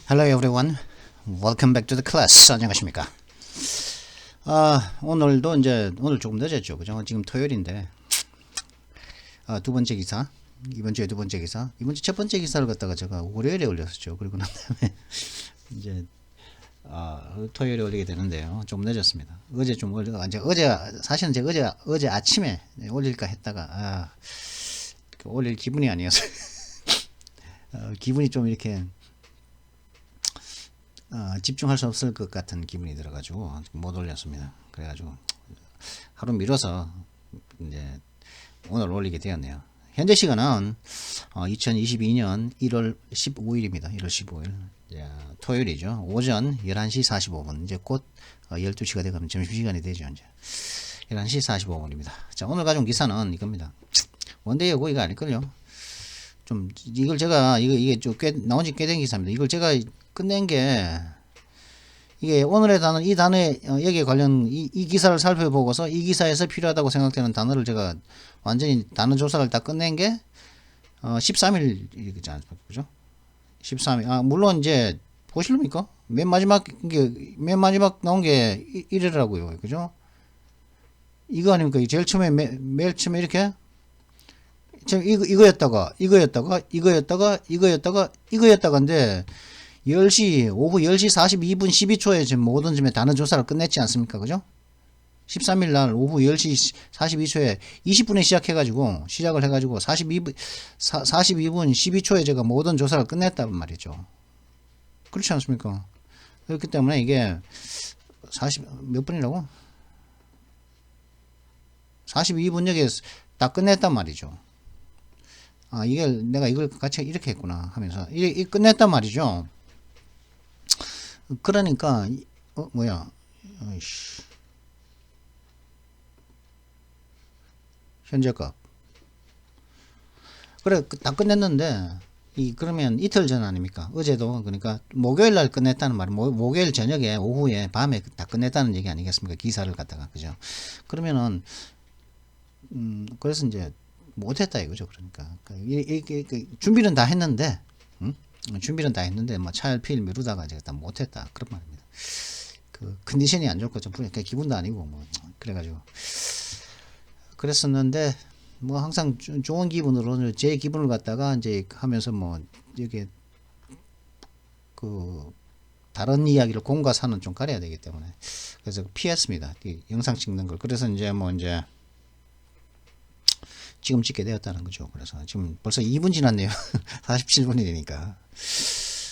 Hello everyone. Welcome back to the class. 안녕하십니까? 오늘도 오늘 조금 늦었죠. 그죠? 지금 토요일인데, 두 번째 기사, 이번 주에 두 번째 기사, 이번 주 첫 번째 기사를 갖다가 제가 월요일에 올렸었죠. 그리고 난 다음에, 이제, 토요일에 올리게 되는데요. 좀 늦었습니다. 사실은 제가 어제 아침에 올릴까 했다가, 올릴 기분이 아니었어요. 기분이 좀 이렇게, 집중할 수 없을 것 같은 기분이 들어가지고 못 올렸습니다. 그래가지고 하루 미뤄서 이제 오늘 올리게 되었네요. 현재 시간은 2022년 1월 15일입니다. 1월 15일 토요일이죠. 오전 11시 45분 이제 곧 12시가 되면 점심시간이 되죠. 이제 11시 45분입니다. 자, 오늘 가져온 기사는 이겁니다. 원데이고 이거 아닐걸요. 좀 이걸 제가 이게 좀 나온 지 꽤 된 기사입니다. 이걸 제가 끝낸 게 이게 오늘의 단어 이 단어에 여기에 관련 이 기사를 살펴보고서 이 기사에서 필요하다고 생각되는 단어를 제가 완전히 단어 조사를 다 끝낸 게 13일이지 않습니까? 그죠? 13일. 물론 이제 보실랍니까? 맨 마지막 나온 게 1일이라고요. 그죠? 이거 아닙니까? 제일 처음에 매일 처음에 이렇게 지금 이거였다가인데 10시 오후 10시 42분 12초에 지금 모든 점에 단어 조사를 끝냈지 않습니까? 그죠? 13일 날 오후 10시 42초에 20분에 시작을 해가지고 42분 12초에 제가 모든 조사를 끝냈단 말이죠. 그렇지 않습니까? 그렇기 때문에 이게 몇 분이라고? 42분역에 딱 끝냈단 말이죠. 이게 내가 이걸 같이 이렇게 했구나 하면서 끝냈단 말이죠. 그러니까 현재값 그래 다 끝냈는데 그러면 이틀 전 아닙니까? 어제도 그러니까 목요일 날 끝냈다는 말은 목요일 저녁에 오후에 밤에 다 끝냈다는 얘기 아니겠습니까? 기사를 갖다가 그죠? 그러면은 그래서 이제 못했다 이거죠. 그러니까 준비는 다 했는데 준비는 다 했는데 뭐 차일피일 미루다가 제가 다 못했다 그런 말입니다. 그 컨디션이 안 좋고 좀 기분도 아니고 뭐 그래가지고 그랬었는데 뭐 항상 좋은 기분으로 제 기분을 갖다가 이제 하면서 뭐 이게 그 다른 이야기를 공과 사는 좀 가려야 되기 때문에 그래서 피했습니다. 영상 찍는 걸. 그래서 이제 지금 찍게 되었다는 거죠. 그래서 지금 벌써 2분 지났네요. 47분이 되니까.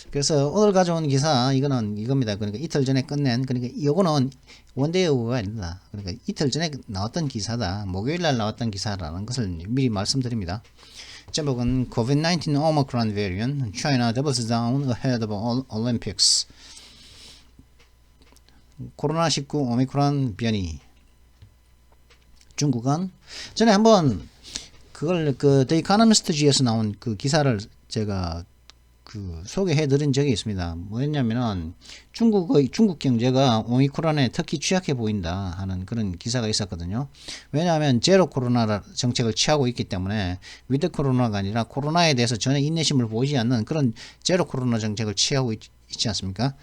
그래서 오늘 가져온 기사 이겁니다. 그러니까 이틀 전에 끝낸 그러니까 이거는 원데이가 아니다. 그러니까 이틀 전에 나왔던 기사다. 목요일 날 나왔던 기사라는 것을 미리 말씀드립니다. 제목은 COVID-19 Omicron variant China doubles down ahead of Olympics. 코로나19 오미크론 변이. 중국은 전에 한번 그걸 The Economist지에서 나온 그 기사를 제가 소개해 드린 적이 있습니다. 뭐였냐면은 중국 경제가 오미크론에 특히 취약해 보인다 하는 그런 기사가 있었거든요. 왜냐하면 제로 코로나 정책을 취하고 있기 때문에 위드 코로나가 아니라 코로나에 대해서 전혀 인내심을 보이지 않는 그런 제로 코로나 정책을 취하고 있지 않습니까?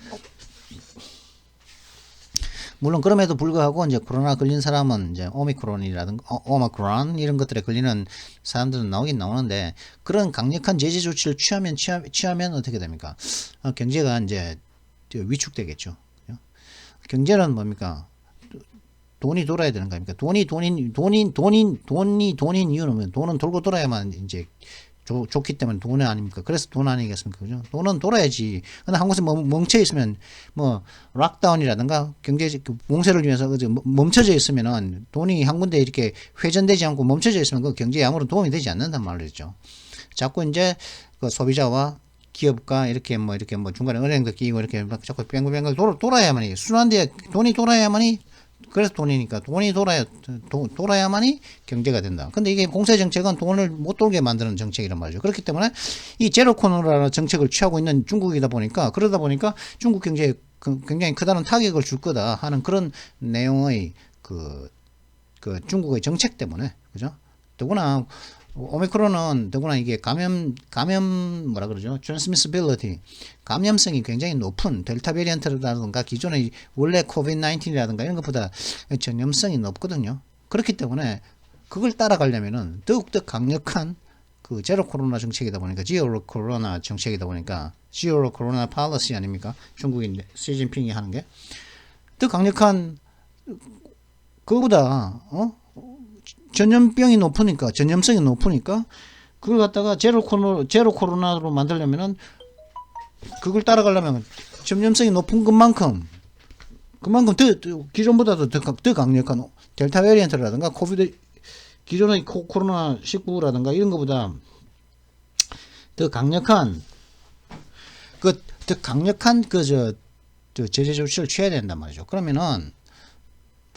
물론 그럼에도 불구하고 이제 코로나 걸린 사람은 이제 오미크론이라든가 오마크론 이런 것들에 걸리는 사람들은 나오긴 나오는데 그런 강력한 제재 조치를 취하면 어떻게 됩니까? 경제가 이제 위축되겠죠. 경제는 뭡니까? 돈이 돌아야 되는 거니까 돈이 이유는 돈은 돌고 돌아야만 이제 좋기 때문에 돈 아닙니까? 그래서 돈 아니겠습니까? 그죠? 돈은 돌아야지. 근데 한 곳에 멈춰 있으면, 락다운이라든가 경제 봉쇄를 위해서 멈춰져 있으면은 돈이 한 군데 이렇게 회전되지 않고 멈춰져 있으면 그 경제에 아무런 도움이 되지 않는단 말이죠. 자꾸 이제 그 소비자와 기업가 이렇게 중간에 은행도 끼고 이렇게 자꾸 뱅글뱅글 돌아야만이 순환돼 돈이 돌아야만이 그래서 돈이니까 돈이 돌아야만이 경제가 된다. 근데 이게 공세 정책은 돈을 못 돌게 만드는 정책이란 말이죠. 그렇기 때문에 이 제로 코로나 정책을 취하고 있는 중국이다 보니까 그러다 보니까 중국 경제에 굉장히 크다는 타격을 줄 거다 하는 그런 내용의 그 중국의 정책 때문에 그죠? 더구나 오미크론은 더구나 이게 감염 뭐라 그러죠? transmissibility 감염성이 굉장히 높은 델타 베리언트라든가 기존의 원래 코비드-19이라든가 이런 것보다 전염성이 높거든요. 그렇기 때문에 그걸 따라가려면은 더욱더 강력한 그 제로 코로나 정책이다 보니까 제로 코로나 정책이다 보니까 제로 코로나 팔러시 아닙니까? 중국인 시진핑이 하는 게 더 강력한 그거보다 전염성이 높으니까 그걸 갖다가 제로 코로나로 만들려면은 그걸 따라가려면 전염성이 높은 것만큼 더 기존보다도 더 강력한 델타 베리언트라든가 코비드 기존의 코로나 19라든가 이런 것보다 더 강력한 제재 조치를 취해야 된단 말이죠. 그러면은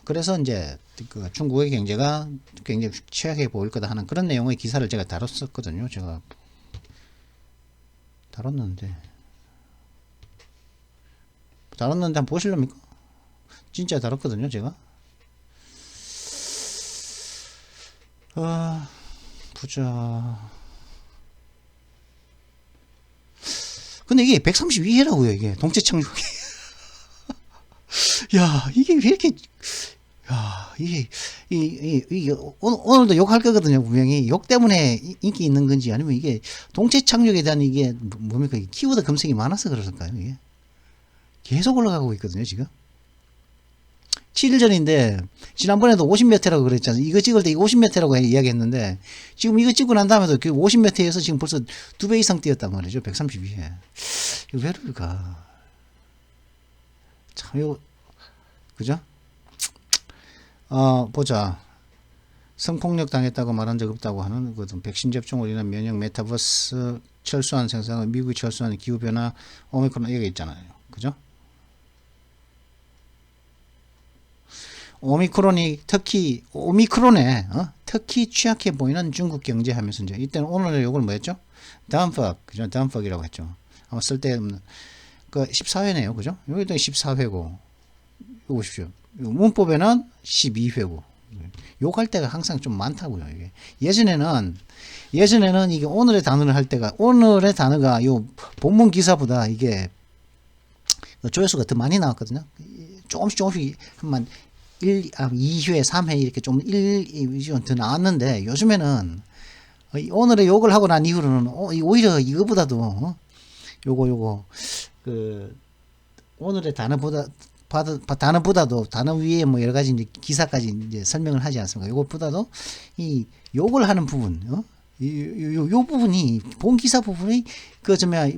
그래서 이제 그 중국의 경제가 굉장히 취약해 보일 거다 하는 그런 내용의 기사를 제가 다뤘었거든요. 제가 다뤘는데 한번 보실랍니까? 진짜 다뤘거든요, 제가. 보자. 근데 이게 132회라고요, 이게. 동체 착륙이. 야, 이게 왜 이렇게, 야, 이게, 오늘도 욕할 거거든요, 분명히. 욕 때문에 인기 있는 건지 아니면 이게 동체 착륙에 대한 이게 뭡니까? 키워드 검색이 많아서 그럴까요, 이게? 계속 올라가고 있거든요, 지금. 7일 전인데, 지난번에도 50몇 회라고 그랬잖아요. 이거 찍을 때 이거 50몇 회라고 이야기했는데, 지금 이거 찍고 난 다음에도 그 50몇 회에서 지금 벌써 2배 이상 뛰었단 말이죠. 132회. 이거 왜 그럴까? 참, 이거, 그죠? 보자. 성폭력 당했다고 말한 적 없다고 하는 것은 백신 접종으로 인한 면역 메타버스 철수한 생산은 미국이 철수한 기후변화 오미크론 얘기 있잖아요. 그죠? 오미크론에 특히 취약해 보이는 중국 경제 하면서 이제 이때는 오늘 요걸 뭐였죠? 다음퍽 그죠? 다음퍽이라고 했죠. 아마 쓸데없는 그 14회네요. 그죠? 여기도 14회고 이거 보십시오. 문법에는 12회고 욕할 때가 항상 좀 많다고요. 이게 예전에는 이게 오늘의 단어를 할 때가 오늘의 단어가 요 본문 기사보다 이게 조회수가 더 많이 나왔거든요. 조금씩 한만 2회, 3회 이렇게 좀 더 나왔는데 요즘에는 오늘의 욕을 하고 난 이후로는 오히려 이거보다도 요거 그 오늘의 단어보다도 단어 위에 뭐 여러 가지 이제 기사까지 이제 설명을 하지 않습니까? 요것보다도 이 욕을 하는 부분, 요 부분이 본 기사 부분이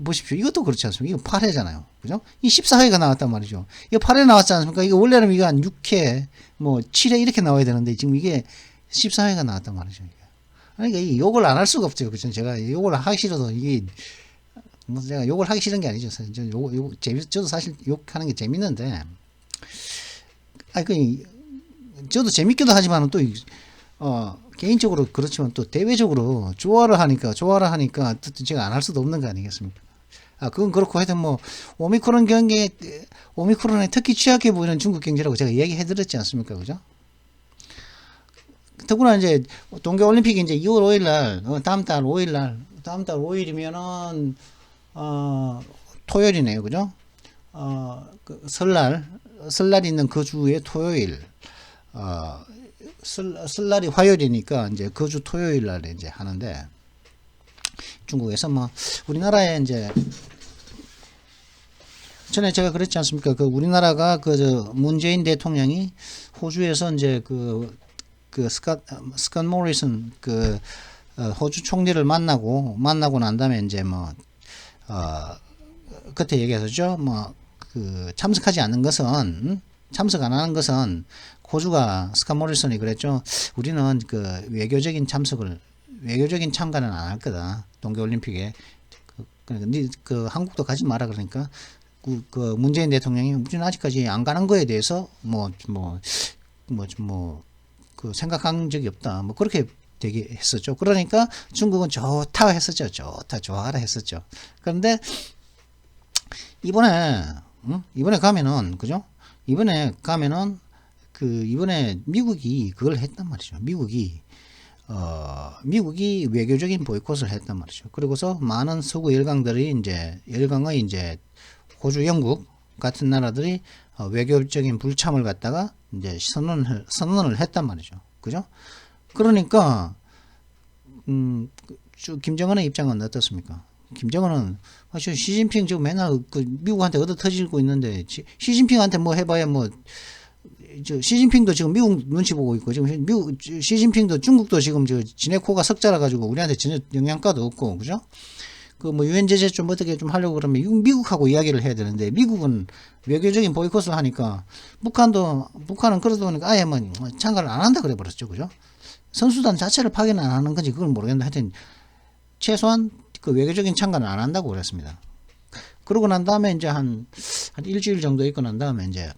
보십시오. 이것도 그렇지 않습니까? 이거 8회잖아요. 그죠? 이 14회가 나왔단 말이죠. 이거 8회 나왔지 않습니까? 이거 원래는 이거 한 6회, 뭐 7회 이렇게 나와야 되는데 지금 이게 14회가 나왔단 말이죠. 그러니까 이 욕을 안 할 수가 없죠. 그죠? 제가 욕을 하기 싫어도 이게 뭐 제가 욕을 하기 싫은 게 아니죠. 저도 사실 욕하는 게 재밌는데, 저도 재밌기도 하지만 또 개인적으로 그렇지만 또 대외적으로 좋아를 하니까 제가 안 할 수도 없는 거 아니겠습니까? 그건 그렇고 하여튼 뭐 오미크론에 특히 취약해 보이는 중국 경제라고 제가 얘기해드렸지 않습니까? 그죠? 더구나 이제 동계올림픽이 이제 2월 5일 날, 다음 달 5일이면은 토요일이네요. 그죠? 그 설날 있는 그 주의 토요일, 설날이 화요일이니까 이제 그 주 토요일 날에 이제 하는데, 중국에서 뭐, 우리나라에 이제, 전에 제가 그랬지 않습니까? 그 우리나라가 문재인 대통령이 호주에서 이제 스캇 모리슨 호주 총리를 만나고 난 다음에 이제 그때 얘기했었죠. 참석 안 하는 것은 호주가 스캇 모리슨이 그랬죠. 우리는 외교적인 참가는 안 할 거다. 동계올림픽에. 그러니까 한국도 가지 마라 그러니까 문재인 대통령이 우리는 아직까지 안 가는 거에 대해서 생각한 적이 없다. 그렇게 되게 했었죠. 그러니까 중국은 좋다 했었죠. 좋아라 했었죠. 그런데 이번에 가면은, 그죠? 이번에 미국이 그걸 했단 말이죠. 미국이, 미국이 외교적인 보이콧을 했단 말이죠. 그리고서 많은 서구 열강들이 이제 열강의 이제 호주, 영국 같은 나라들이 외교적인 불참을 갖다가 이제 선언을 했단 말이죠. 그죠? 그러니까 김정은의 입장은 어떻습니까? 김정은은 시진핑 지금 맨날 그 미국한테 얻어 터지고 있는데 시진핑한테 뭐 해봐야 뭐 시진핑도 지금 미국 눈치 보고 있고 지금 미국 시진핑도 중국도 지금 지네 코가 석자라 가지고 우리한테 전혀 영향가도 없고 그죠? 그 뭐 유엔 제재 좀 어떻게 좀 하려고 그러면 미국하고 이야기를 해야 되는데 미국은 외교적인 보이콧을 하니까 북한은 그러다 보니까 아예 뭐 참가를 안 한다 그래 버렸죠. 그죠? 선수단 자체를 파견 안 하는 건지 그걸 모르겠는데 하여튼 최소한 그 외교적인 참가는 안 한다고 그랬습니다. 그러고 난 다음에 이제 한 일주일 정도 있고 난 다음에 이제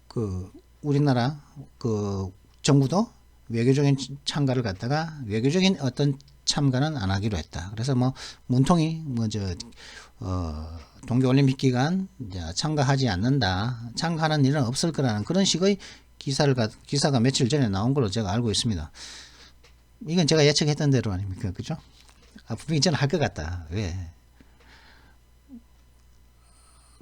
그 우리나라 그 정부도 외교적인 참가를 갖다가 외교적인 어떤 참가는 안 하기로 했다. 그래서 뭐 문통이 동계올림픽 기간 이제 참가하지 않는다. 참가하는 일은 없을 거라는 그런 식의 기사가 며칠 전에 나온 걸로 제가 알고 있습니다. 이건 제가 예측했던 대로 아닙니까? 그죠? 분명히 저는 할 것 같다. 왜?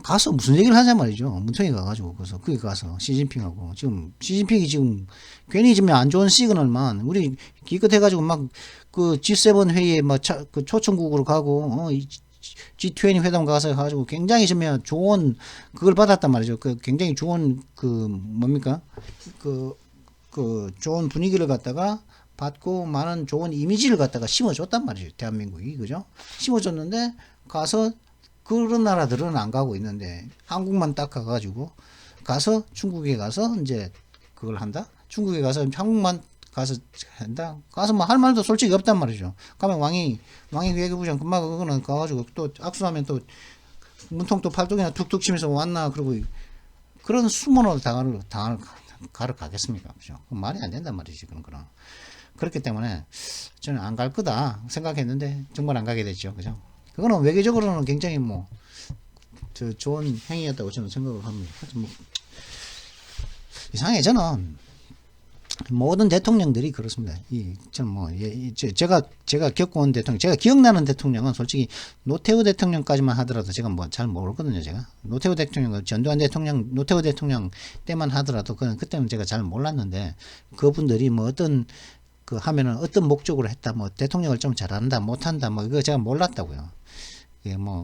가서 무슨 얘기를 하자 말이죠. 문통이 가가지고, 그래서, 거기 가서, 시진핑하고, 시진핑이 지금, 괜히 지금 안 좋은 시그널만, 우리 기껏해가지고 막, 그 G7 회의에 그 초청국으로 가고, G20 회담 가가지고 굉장히 좀 좋은, 그걸 받았단 말이죠. 그 굉장히 좋은, 뭡니까? 좋은 분위기를 갖다가 받고 많은 좋은 이미지를 갖다가 심어줬단 말이죠. 대한민국이. 그죠? 심어줬는데, 가서, 그런 나라들은 안 가고 있는데 한국만 딱 가가지고 가서 중국에 가서 이제 그걸 한다. 중국에 가서 한국만 가서 한다. 가서 뭐 할 말도 솔직히 없단 말이죠. 가면 왕이 외교부장 금방 그거는 가가지고 또 악수하면 또 문통 또 팔뚝이나 툭툭 치면서 왔나 그러고 그런 수모를 가러 가겠습니까? 그죠? 말이 안 된단 말이지 그런 거는. 그렇기 때문에 저는 안 갈 거다 생각했는데 정말 안 가게 됐죠. 그죠? 그거는 외교적으로는 굉장히 좋은 행위였다고 저는 생각을 합니다. 뭐 이상해 저는 모든 대통령들이 그렇습니다. 제가 겪어온 대통령, 제가 기억나는 대통령은 솔직히 노태우 대통령까지만 하더라도 제가 잘 모르거든요. 제가 노태우 대통령, 전두환 대통령, 노태우 대통령 때만 하더라도 그때는 제가 잘 몰랐는데 그분들이 하면은 어떤 목적으로 했다, 대통령을 좀 잘한다, 못한다, 이거 제가 몰랐다고요.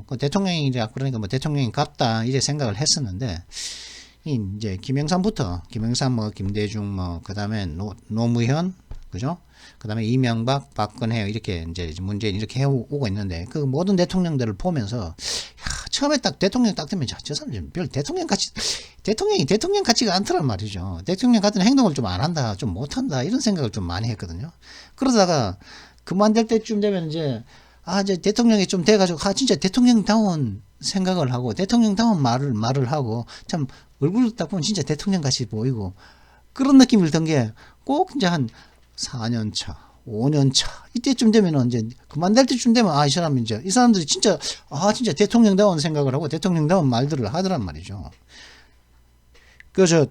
그 대통령이라 그러니까 대통령이 같다, 이제 생각을 했었는데, 이제 김영삼, 김대중, 그 다음에 노무현, 그죠? 그 다음에 이명박, 박근혜, 이렇게 이제 문재인 이렇게 해오고 있는데, 그 모든 대통령들을 보면서, 처음에 대통령 딱 되면, 저 사람 별 대통령 같지가 않더란 말이죠. 대통령 같은 행동을 좀 안 한다, 좀 못한다, 이런 생각을 좀 많이 했거든요. 그러다가, 그만될 때쯤 되면 이제 대통령이 좀 돼가지고, 진짜 대통령다운 생각을 하고, 대통령다운 말을 하고, 참, 얼굴 딱 보면 진짜 대통령 같이 보이고, 그런 느낌을 든 게, 꼭 이제 한 4년 차, 5년 차, 이때쯤 되면은 이제, 그만될 때쯤 되면, 이 사람들이 진짜 대통령다운 생각을 하고, 대통령다운 말들을 하더란 말이죠. 그래서,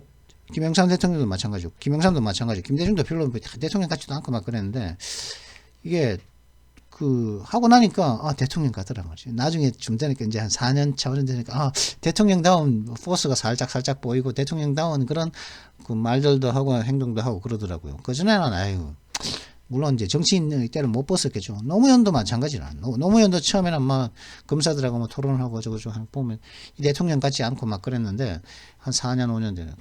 김영삼 대통령도 마찬가지고, 김영삼도 마찬가지고, 김대중도 별로 대통령 같지도 않고 막 그랬는데, 이게, 하고 나니까, 대통령 같더란 말이지. 나중에 좀 되니까, 이제 한 4년 차, 5년 되니까, 대통령다운 포스가 살짝 보이고, 대통령다운 그런 말들도 하고, 행동도 하고 그러더라고요. 그전에는, 물론 이제 정치인 때를 못 벗었겠죠. 노무현도 마찬가지라. 노무현도 처음에는 검사들하고 토론하고 저거 보면, 대통령 같지 않고 막 그랬는데, 한 4년, 5년 되는.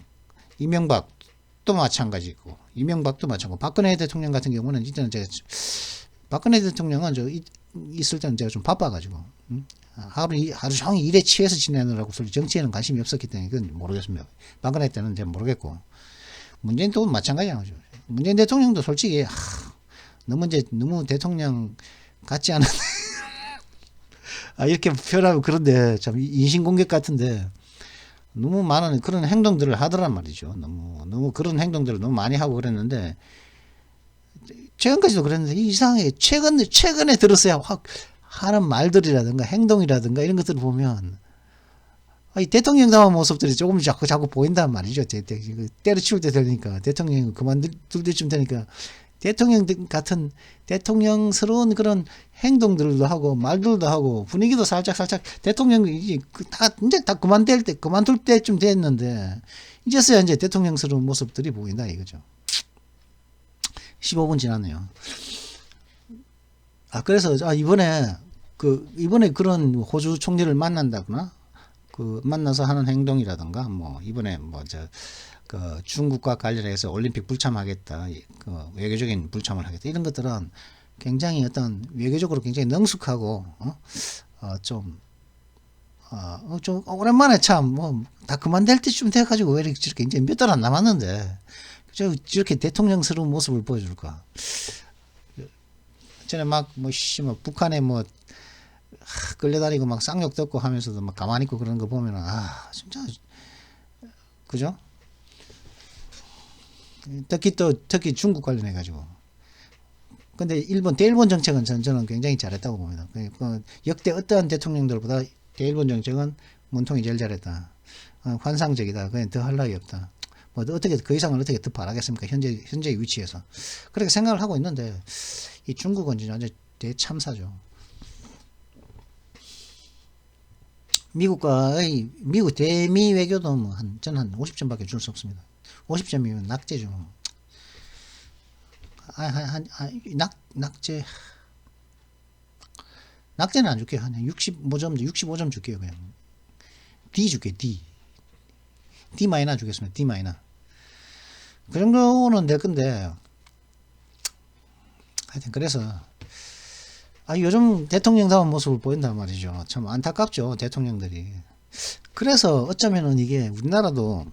이명박도 마찬가지고, 박근혜 대통령 같은 경우는, 이제는 박근혜 대통령은 있을 때는 제가 좀 바빠가지고 하루 종일 일에 취해서 지내느라고 정치에는 관심이 없었기 때문에 그건 모르겠습니다. 박근혜 때는 제가 모르겠고 문재인도 마찬가지죠. 문재인 대통령도 솔직히 너무 대통령 같지 않은 이렇게 표현하면 그런데 참 인신공격 같은데 너무 많은 그런 행동들을 하더란 말이죠. 너무 그런 행동들을 너무 많이 하고 그랬는데. 최근까지도 그랬는데 이상하게 최근에 들었어야 하는 말들이라든가 행동이라든가 이런 것들을 보면 이 대통령다운 모습들이 조금 자꾸 보인단 말이죠. 때려치울 때 되니까 대통령이 그만둘 때쯤 되니까 대통령 같은 대통령스러운 그런 행동들도 하고 말들도 하고 분위기도 살짝 대통령이 이제 다 그만둘 때쯤 됐는데 이제서야 이제 대통령스러운 모습들이 보인다 이거죠. 15분 지났네요. 그래서 이번에 그런 호주 총리를 만난다거나 만나서 하는 행동이라든가 이번에 중국과 관련해서 올림픽 불참하겠다, 외교적인 불참을 하겠다 이런 것들은 굉장히 어떤 외교적으로 굉장히 능숙하고 좀 오랜만에 참 다 그만될 때쯤 돼가지고 왜 이렇게 저렇게 이제 몇 달 안 남았는데 저렇게 대통령스러운 모습을 보여줄까? 전에 북한에 끌려다니고 막 쌍욕 듣고 하면서도 막 가만히 있고 그런 거 보면은 진짜 그죠? 특히 중국 관련해 가지고. 근데 대일본 정책은 저는 굉장히 잘했다고 봅니다. 역대 어떠한 대통령들보다 대일본 정책은 문통이 제일 잘했다. 환상적이다. 그냥 더 할 나위 없다. 어떻게 그 이상을 어떻게 더 바라겠습니까? 현재 위치에서 그렇게 생각을 하고 있는데 이 중국은 진짜 완전 대참사죠. 미국 대미 외교도 저는 한 50점밖에 줄 수 없습니다. 50점이면 낙제죠. 낙제는 안 줄게요. 한 65점 줄게요. 그냥 D 줄게요. D 마이너 주겠습니다. D 마이너. 그 정도는 될 건데 하여튼 그래서 요즘 대통령다운 모습을 보인단 말이죠. 참 안타깝죠. 대통령들이. 그래서 어쩌면은 이게 우리나라도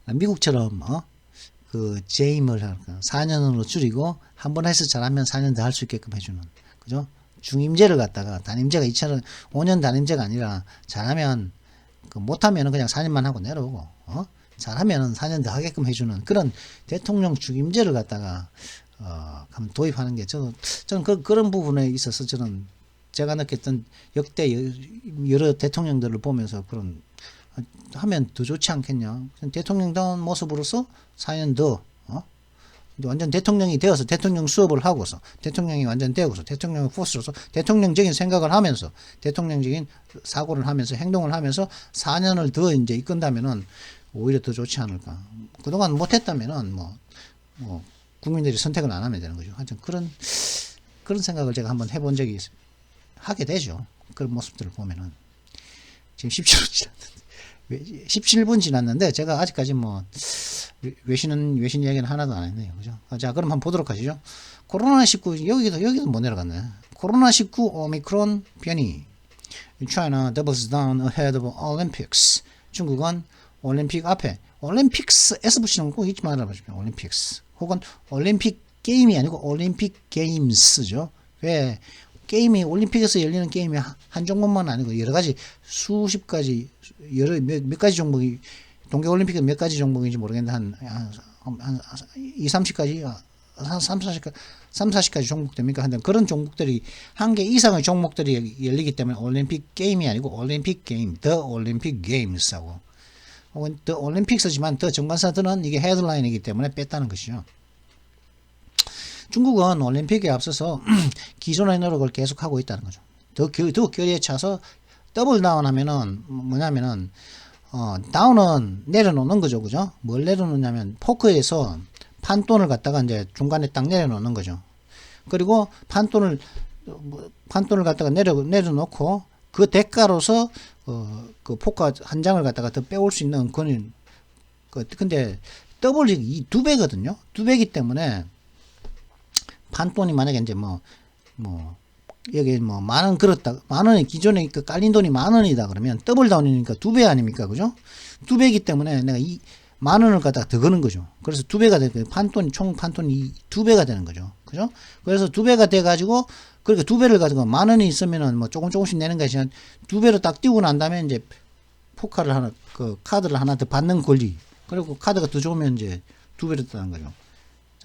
미국처럼 재임을 4년으로 줄이고 한 번 해서 잘하면 4년 더 할 수 있게끔 해주는, 그죠? 중임제를 갖다가 단임제가 5년 단임제가 아니라 잘하면 못하면은 그냥 4년만 하고 내려오고 잘하면은 4년 더 하게끔 해주는 그런 대통령 중임제를 갖다가 한번 도입하는 게 저는 그런 부분에 있어서 저는 제가 느꼈던 역대 여러 대통령들을 보면서 그런 하면 더 좋지 않겠냐. 대통령다운 모습으로서 4년 더 완전 대통령이 되어서 대통령 수업을 하고서 대통령이 완전 되고서 대통령 포스로서 대통령적인 생각을 하면서 대통령적인 사고를 하면서 행동을 하면서 4년을 더 이제 이끈다면은 오히려 더 좋지 않을까. 그동안 못했다면은 국민들이 선택을 안 하면 되는 거죠. 하여튼 그런 생각을 제가 한번 해본 적이 하게 되죠. 그런 모습들을 보면은 지금 17분 지났는데 제가 아직까지 외신 이야기는 하나도 안 했네요. 그죠? 자, 그럼 한번 보도록 하시죠. 코로나19 여기도 못 내려갔네. 코로나19 오미크론 변이. China doubles down ahead of Olympics. 중국은 올림픽 앞에 올림픽스에서 붙이는 거 꼭 잊지 말아보십시오. 올림픽스 혹은 올림픽 게임이 아니고 올림픽 게임스죠. 왜 게임이 올림픽에서 열리는 게임이 한 종목만 아니고 여러 가지 수십 가지 몇 가지 종목이 동계올림픽은 몇 가지 종목인지 모르겠는데 한 2, 30가지 3, 40가지 종목 됩니까? 하여튼 그런 종목들이 한 개 이상의 종목들이 열리기 때문에 올림픽 게임이 아니고 올림픽 게임, The Olympic Games하고 혹은 The Olympics지만 더 정관사들은 이게 헤드라인이기 때문에 뺐다는 것이죠. 중국은 올림픽에 앞서서 기존의 노력을 계속하고 있다는 거죠. 더 결의에 차서 더블 다운 하면은 뭐냐면은 다운은 내려놓는 거죠. 그죠? 뭘 내려놓냐면 포크에서 판돈을 갖다가 이제 중간에 딱 내려놓는 거죠. 그리고 판돈을 갖다가 내려놓고 그 대가로서 그 포크 한 장을 갖다가 더 빼올 수 있는 그건 근데 더블이 이 2배거든요. 2배이기 때문에 판돈이 만약에 이제 여기 만원 걸었다. 만원이 기존에 깔린 돈이 만원이다 그러면 더블 다운이니까 2배 아닙니까? 그죠? 2배이기 때문에 내가 이 만원을 갖다가 더 거는 거죠. 그래서 2배가 되는 거예요. 총 판돈이 2배가 되는 거죠. 그죠? 그래서 2배가 돼가지고, 그러니까 2배를 가지고 만원이 있으면은 조금씩 내는 것이 2배로 딱 띄우고 난 다음에 이제 카드를 하나 더 받는 권리. 그리고 카드가 더 좋으면 이제 2배로 뜨는 거죠.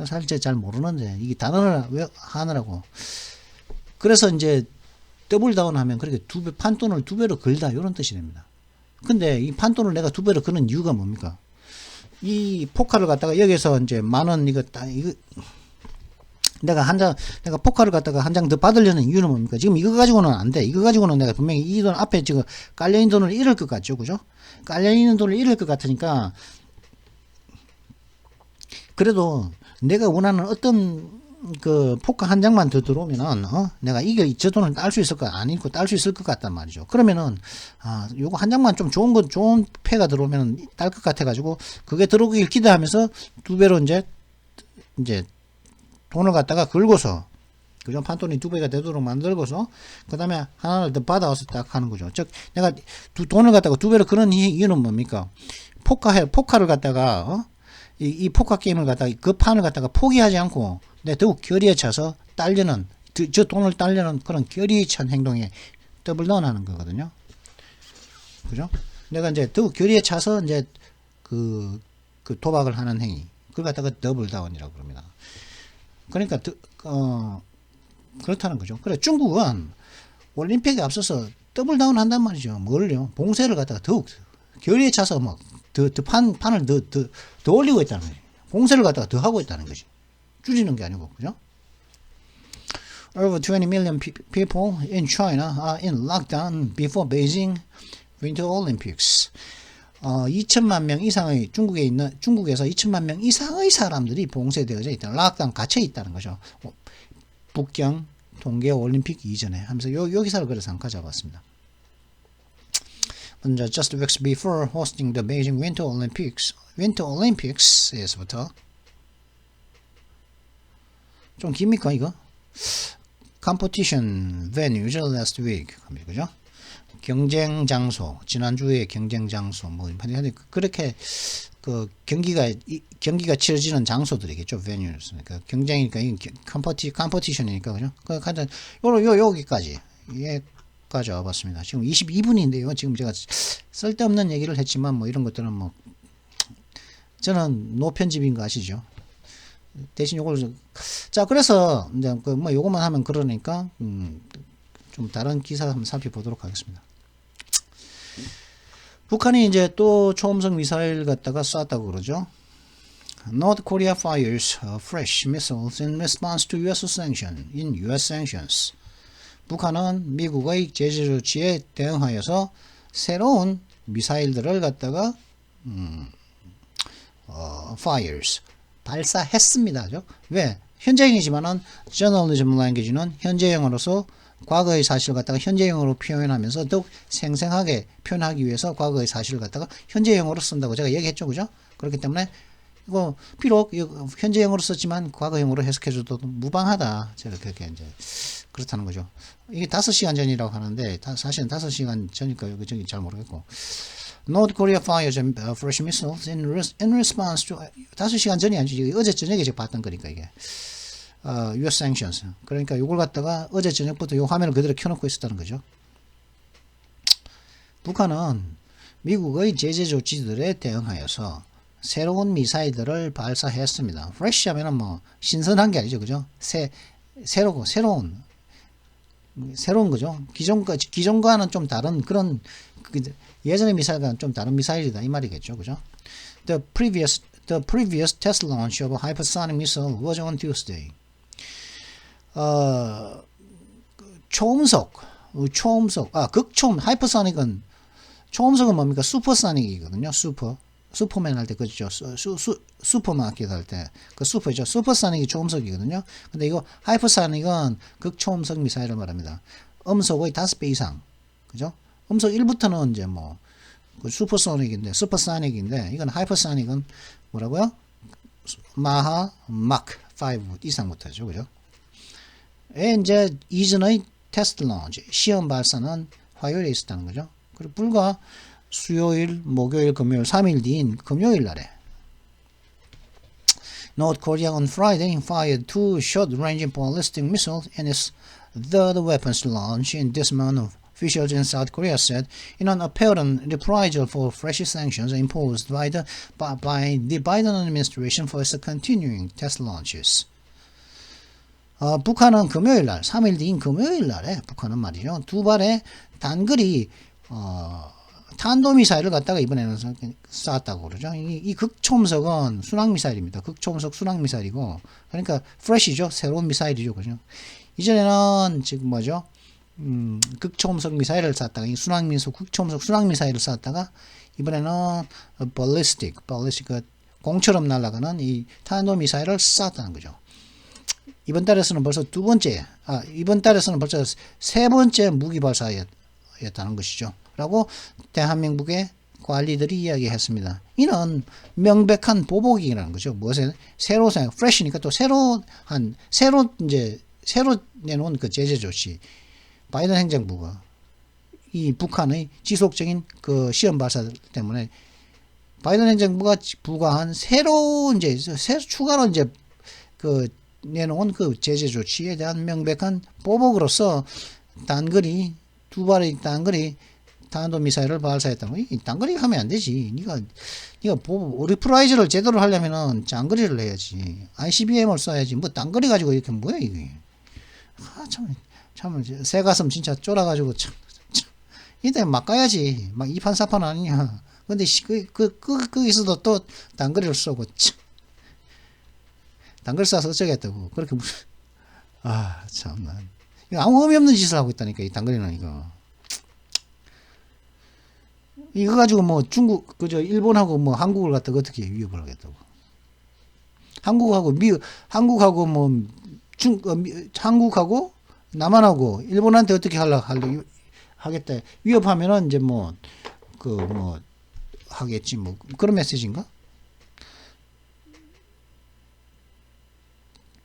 사실 제가 잘 모르는데, 이게 단어를 하느라고. 그래서 이제 더블 다운하면 그렇게 판돈을 두 배로 걸다 이런 뜻이 됩니다. 근데 이 판돈을 내가 두 배로 거는 이유가 뭡니까? 이 포카를 갖다가 여기서 이제 10,000원 이거 내가 포카를 갖다가 한 장 더 받으려는 이유는 뭡니까? 지금 이거 가지고는 안 돼. 이거 가지고는 내가 분명히 이 돈 앞에 지금 깔려있는 돈을 잃을 것 같죠. 그죠? 깔려있는 돈을 잃을 것 같으니까 그래도 내가 원하는 어떤 그 포카 한 장만 더 들어오면은 내가 이게 저 돈을 딸 수 있을까? 안 잃고 딸 수 있을 것 같단 말이죠. 그러면은 요거 한 장만 좀 좋은 패가 들어오면 딸 것 같아 가지고 그게 들어오길 기대하면서 두 배로 이제 돈을 갖다가 걸고서 그죠? 판돈이 두 배가 되도록 만들고서 그 다음에 하나를 더 받아와서 딱 하는 거죠. 즉 내가 돈을 갖다가 두 배로 그런 이유는 뭡니까? 포카를 갖다가 이 포카 게임을 갖다가 그 판을 갖다가 포기하지 않고 내 더욱 결의에 차서 딸려는 저 돈을 딸려는 그런 결의에 찬 행동에 더블 다운 하는 거거든요. 그죠? 내가 이제 더욱 결의에 차서 이제 그 도박을 하는 행위 그걸 갖다가 더블 다운이라고 그럽니다. 그러니까 그렇다는 거죠. 그래 중국은 올림픽에 앞서서 더블 다운 한단 말이죠. 뭘요? 봉쇄를 갖다가 더욱 결의에 차서 막 판을 더 올리고 있다는 거지. 봉쇄를 갖다가 더 하고 있다는 거지. 줄이는 게 아니고, 그죠? Over 20 million people in China are in lockdown before Beijing Winter Olympics. 2천만 명 이상의 중국에서 2천만 명 이상의 사람들이 봉쇄되어져 있다. 락다운 갇혀 있다는 거죠. 북경 동계 올림픽 이전에 하면서 요 기사를 그래서 잠깐 잡았습니다. 먼저 just weeks before hosting the Beijing Winter Olympics에서부터 좀 깁니까 이거? Competition venues last week 그죠? 경쟁 장소 지난주에 경쟁 장소 뭐 그렇게 그 경기가 치러지는 장소들이겠죠. venues 그러니까 경쟁이니까 competition이니까 그죠? 그 간단 여기까지 여기까지 와봤습니다. 지금 22분인데요. 지금 제가 쓸데없는 얘기를 했지만 뭐 이런 것들은 뭐 저는 노편집인 거 아시죠? 대신 요걸 자 그래서 이제 그 뭐 요것만 하면 그러니까 좀 다른 기사 한번 살펴보도록 하겠습니다. 북한이 이제 또 초음속 미사일 갖다가 쐈다고 그러죠. North Korea fires fresh missiles in response to U.S. sanctions. 북한은 미국의 제재 조치에 대응하여서 새로운 미사일들을 갖다가 fires 발사했습니다. 그죠? 왜? 현재형이지만은 journalism language는 현재형으로서 과거의 사실을 갖다가 현재형으로 표현하면서 더욱 생생하게 표현하기 위해서 과거의 사실을 갖다가 현재형으로 쓴다고 제가 얘기했죠. 그죠? 그렇기 때문에 이거 비록 현재형으로 썼지만 과거형으로 해석해줘도 무방하다. 제가 그렇게 이제 그렇다는 거죠. 이게 5시간 전이라고 하는데 사실은 5시간 전일까 여기 잘 모르겠고 North Korea fires fresh missiles in response to 5시간 전이 아니지 어제 저녁에 제가 봤던 거니까 이게 U.S. sanctions. 그러니까 이걸 갖다가 어제 저녁부터 이 화면을 그대로 켜놓고 있었다는 거죠. 북한은 미국의 제재 조치들에 대응하여서 새로운 미사일들을 발사했습니다. fresh 하면은 뭐 신선한 게 아니죠, 그죠? 새로운 거죠. 기존과는 좀 다른 그런 예전의 미사일과는 좀 다른 미사일이다 이 말이겠죠, 그죠? The previous test launch of a hypersonic missile was on Tuesday. 극초음, 하이퍼소닉은, 초음속은 뭡니까? 슈퍼소닉이거든요. 슈퍼맨 할 때, 그죠? 슈퍼마켓 할 때, 그 슈퍼죠. 슈퍼소닉이 초음속이거든요. 근데 이거 하이퍼소닉은 극초음속 미사일을 말합니다. 음속의 5배 이상. 그죠? 음속 1부터는 이제 뭐, 그 슈퍼소닉인데, 이건 하이퍼소닉은 뭐라고요? 마하, 마크 5 이상부터죠. 그죠? 이제 이전의 테스트 런치 시험 발사는 화요일에 있었다는 거죠. 그리고 불과 수요일, 목요일, 금요일 3일 뒤인 금요일 날에 North Korea on Friday fired 2 short-range ballistic missiles in its third weapons launch in this month, officials in South Korea said, in an apparent reprisal for fresh sanctions imposed by the Biden administration for its continuing test launches. 북한은 금요일 날, 3일 뒤인 금요일 날에 북한은 말이죠. 두 발의 단거리 탄도미사일을 갖다가 이번에는 쐈다고 그러죠. 이 극초음속은 순항미사일입니다. 극초음속 순항미사일이고, 그러니까 프레시죠. 새로운 미사일이죠. 그죠. 이전에는 지금 뭐죠? 극초음속 미사일을 쐈다가, 이 극초음속 순항미사일을 쐈다가, 이번에는 ballistic, 공처럼 날아가는 이 탄도미사일을 쐈다는 거죠. 이번 달에서는 벌써 이번 달에서는 벌써 세 번째 무기 발사였다는 것이죠. 라고 대한민국의 관리들이 이야기했습니다. 이는 명백한 보복이라는 거죠. 무엇에 새로 프레시니까 또 새로 내놓은 그 제재 조치. 바이든 행정부가 이 북한의 지속적인 그 시험 발사 때문에 바이든 행정부가 부과한 새로 추가로 그 내놓은 그 제재 조치에 대한 명백한 보복으로서 두 발의 단거리 탄도미사일을 발사했다는 거야. 단거리 하면 안 되지. 네가 리프라이즈를 제대로 하려면은 장거리를 해야지. ICBM을 쏴야지. 뭐 단거리 가지고 이렇게 뭐야 이게. 참 새가슴 진짜 쫄아가지고 이때 막 가야지. 막 2판 4판 아니냐. 근데 거기서도 또 단거리를 쏘고 단거리 쏴서 어쩌겠다고. 그렇게 참나. 아무 의미 없는 짓을 하고 있다니까 이 단거리는 이거 가지고 뭐 일본하고 뭐 한국을 갖다가 어떻게 위협을 하겠다고. 한국하고 남한하고 일본한테 어떻게 하겠다. 위협하면은 이제 하겠지 뭐 그런 메시지인가?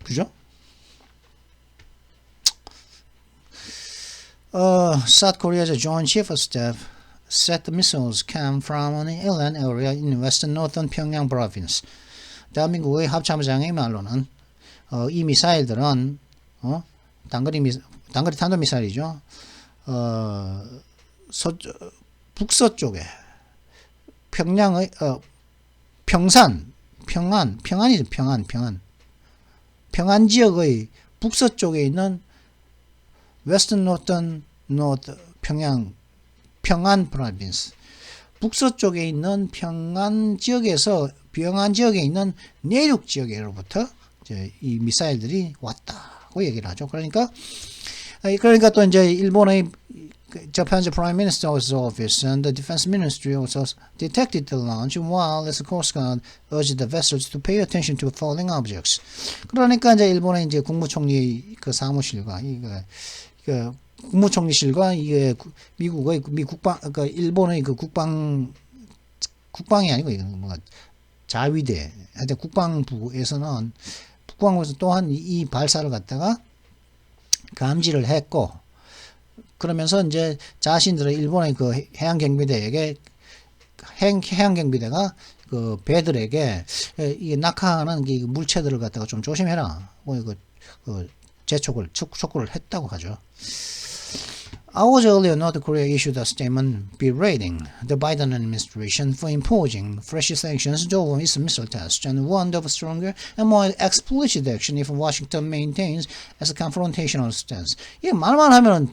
그죠? South Korea's Joint Chief of Staff said the missiles came from an inland area in western northern Pyongyang province. 대한민국의 합참의장의 말로는 이 미사일들은 단거리 탄도미사일이죠. 북서쪽에 평양의 평안 지역의 북서쪽에 있는 Western North 평안 프로빈스 북서쪽에 있는 평안 지역에 있는 내륙 지역으로부터 이 미사일들이 왔다고 얘기를 하죠. 그러니까 또 이제 일본의 Japan's Prime Minister's Office and the Defense Ministry also detected the launch while the Coast Guard urged the vessels to pay attention to falling objects. 그러니까 이제 일본의 이제 국무총리 그 사무실과 국무총리실과 이게 미국의 일본의 그 국방이 아니고 이건 자위대 하여튼 국방부에서 또한 이 발사를 갖다가 감지를 했고 그러면서 이제 자신들의 일본의 그 해양경비대가 그 배들에게 이 낙하하는 이 물체들을 갖다가 좀 조심해라. 촉구를 했다고 하죠. Hours earlier, North Korea issued a statement berating the Biden administration for imposing fresh sanctions over its missile tests and warned of stronger and more explicit action if Washington maintains as a confrontational stance. 이게 말만 하면